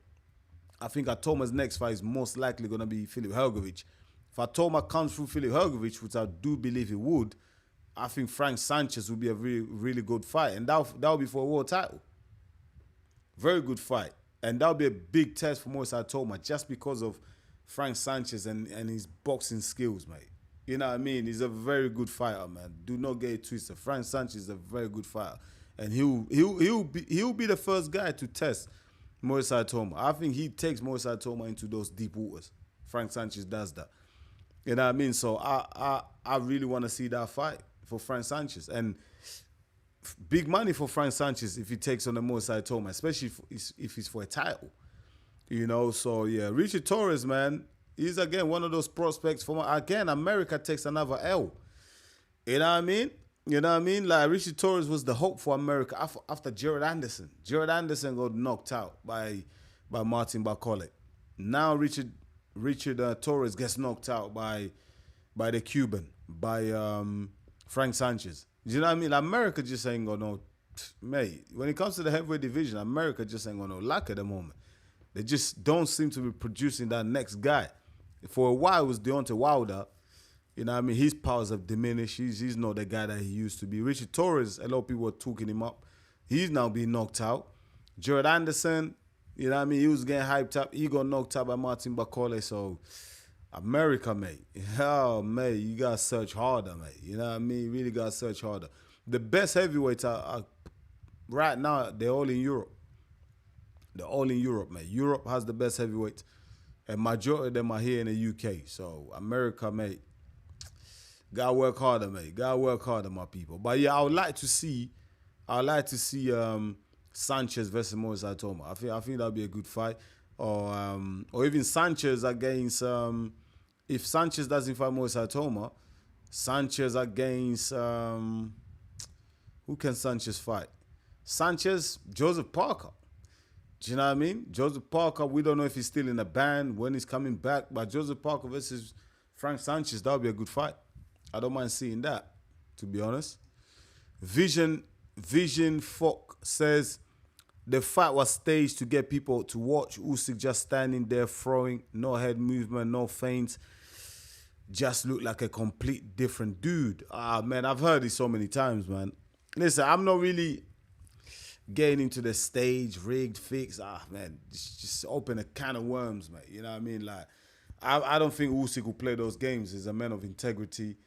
I think Atoma's next fight is most likely gonna be Filip Hrgović. If Atoma comes through Filip Hrgović, which I do believe he would, I think Frank Sanchez will be a really, really good fight, and that'll be for a world title. Very good fight, and that'll be a big test for Moisés Toma just because of Frank Sanchez and his boxing skills, mate. You know what I mean? He's a very good fighter, man. Do not get it twisted. Frank Sanchez is a very good fighter, and he'll be the first guy to test Moisés Toma. I think he takes Moisés Toma into those deep waters. Frank Sanchez does that. You know what I mean? So I really want to see that fight for Frank Sanchez, and big money for Frank Sanchez if he takes on the Moisés Toma, especially if it's for a title. You know, so yeah, Richard Torres, man. He's, again, one of those prospects from, again, America takes another L. You know what I mean? You know what I mean? Like, Richard Torres was the hope for America after Jared Anderson. Jared Anderson got knocked out by Martin Bakole. Now Richard Torres gets knocked out by the Cuban, by Frank Sanchez. You know what I mean? Like, America just ain't got no, mate, when it comes to the heavyweight division, America just ain't got no luck at the moment. They just don't seem to be producing that next guy. For a while, it was Deontay Wilder. You know what I mean? His powers have diminished. He's not the guy that he used to be. Richard Torres, a lot of people were talking him up. He's now being knocked out. Jared Anderson, you know what I mean? He was getting hyped up. He got knocked out by Martin Bakole. So, America, mate. Oh, mate, you got to search harder, mate. You know what I mean? You really got to search harder. The best heavyweights are right now, they're all in Europe. They're all in Europe, mate. Europe has the best heavyweights. And majority of them are here in the UK. So, America, mate, gotta work harder, mate. Gotta work harder, my people. But yeah, I would like to see Sanchez versus Moisés Toma. I think that'd be a good fight. Or even Sanchez against if Sanchez doesn't fight Moisés Toma, Sanchez against who can Sanchez fight? Sanchez, Joseph Parker. Do you know what I mean? Joseph Parker, we don't know if he's still in the band, when he's coming back, but Joseph Parker versus Frank Sanchez, that would be a good fight. I don't mind seeing that, to be honest. Vision Folk says, the fight was staged to get people to watch. Usyk just standing there throwing, no head movement, no feints. Just looked like a complete different dude. Ah, man, I've heard it so many times, man. Listen, I'm not really getting into the stage, rigged, fixed. Ah, man, just open a can of worms, mate. You know what I mean? Like, I don't think Usyk will play those games. He's a man of integrity.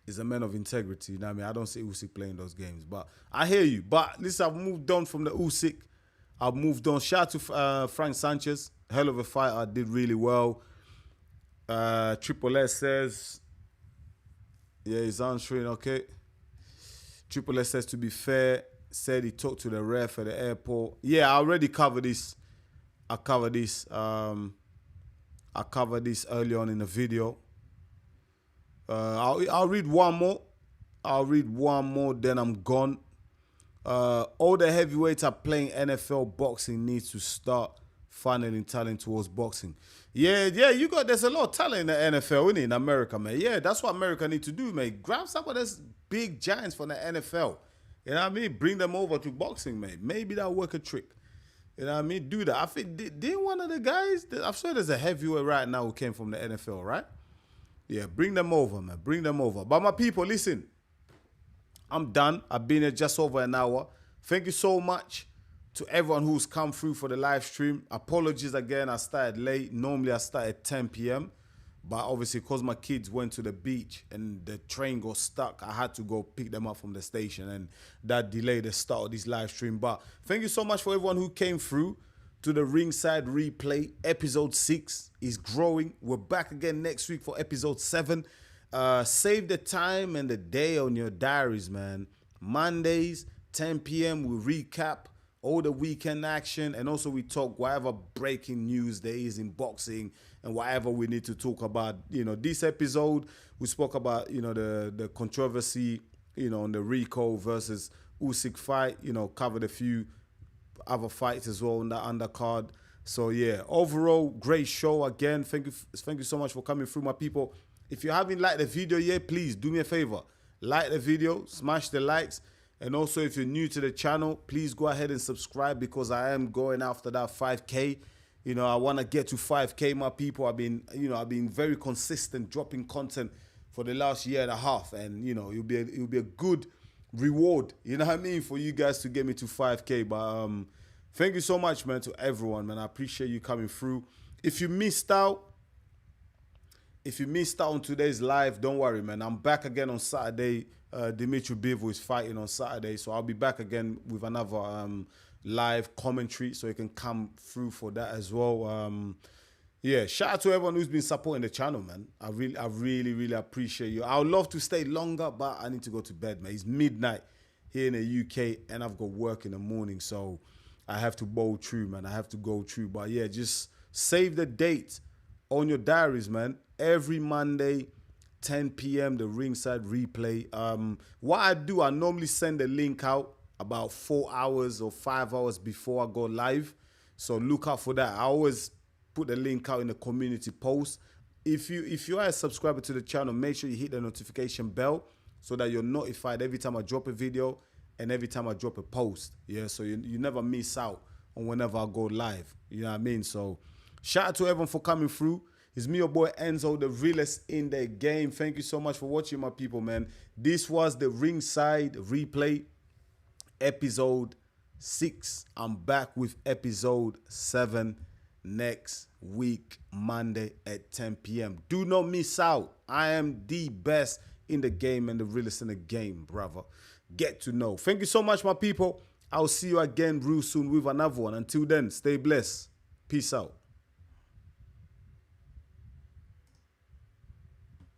You know what I mean? I don't see Usyk playing those games. But I hear you. But listen, I've moved on from the Usyk. I've moved on. Shout out to Frank Sanchez. Hell of a fighter. Did really well. Triple S says, yeah, he's answering, okay. Triple S says, to be fair, said he talked to the ref at the airport. Yeah, I already covered this. I covered this early on in the video. I'll read one more. Then I'm gone. All the heavyweights are playing NFL boxing needs to start funneling talent towards boxing. Yeah, there's a lot of talent in the NFL, isn't it, in America, man. Yeah, that's what America need to do, man. Grab some of those big giants from the NFL. You know what I mean? Bring them over to boxing, man. Maybe that'll work a trick. You know what I mean? Do that. I think, didn't one of the guys, I'm sure there's a heavyweight right now who came from the NFL, right? Yeah, bring them over, man. Bring them over. But my people, listen. I'm done. I've been here just over an hour. Thank you so much to everyone who's come through for the live stream. Apologies again, I started late. Normally I start at 10 p.m. But obviously because my kids went to the beach and the train got stuck, I had to go pick them up from the station, and that delayed the start of this live stream. But thank you so much for everyone who came through to the Ringside Replay. Episode 6 is growing. We're back again next week for episode 7. Save the time and the day on your diaries, man. Mondays, 10 p.m. we recap all the weekend action, and also we talk whatever breaking news there is in boxing and whatever we need to talk about. You know, this episode we spoke about, you know, the controversy, on the Rico versus Usyk fight. Covered a few other fights as well on that undercard. So yeah, overall, great show again. Thank you so much for coming through, my people. If you haven't liked the video yet, please do me a favor. Like the video, smash the likes. And also, if you're new to the channel, please go ahead and subscribe, because I am going after that 5K. I want to get to 5K, my people. I've been very consistent dropping content for the last year and a half, and it'll be a good reward, for you guys to get me to 5K. But thank you so much, man, to everyone, man. I appreciate you coming through. If you missed out on today's live, don't worry, man. I'm back again on Saturday. Dimitri Bivol is fighting on Saturday, so I'll be back again with another live commentary, so you can come through for that as well. Yeah, shout out to everyone who's been supporting the channel, man. I really appreciate you. I would love to stay longer, but I need to go to bed, man. It's midnight here in the UK, and I've got work in the morning, so I have to bowl through, man. I have to go through. But yeah, just save the date on your diaries, man. Every Monday, 10 p.m., the Ringside Replay. What I do, I normally send the link out about 4 hours or 5 hours before I go live. So look out for that. I always put the link out in the community post. If you are a subscriber to the channel, make sure you hit the notification bell so that you're notified every time I drop a video and every time I drop a post. Yeah, so you never miss out on whenever I go live. You know what I mean? So shout out to everyone for coming through. It's me, your boy Enzo, the realest in the game. Thank you so much for watching, my people, man. This was the Ringside Replay, episode 6. I'm back with episode 7 next week, Monday at 10 p.m. Do not miss out. I am the best in the game and the realest in the game, brother. Get to know. Thank you so much, my people. I'll see you again real soon with another one. Until then, stay blessed. Peace out.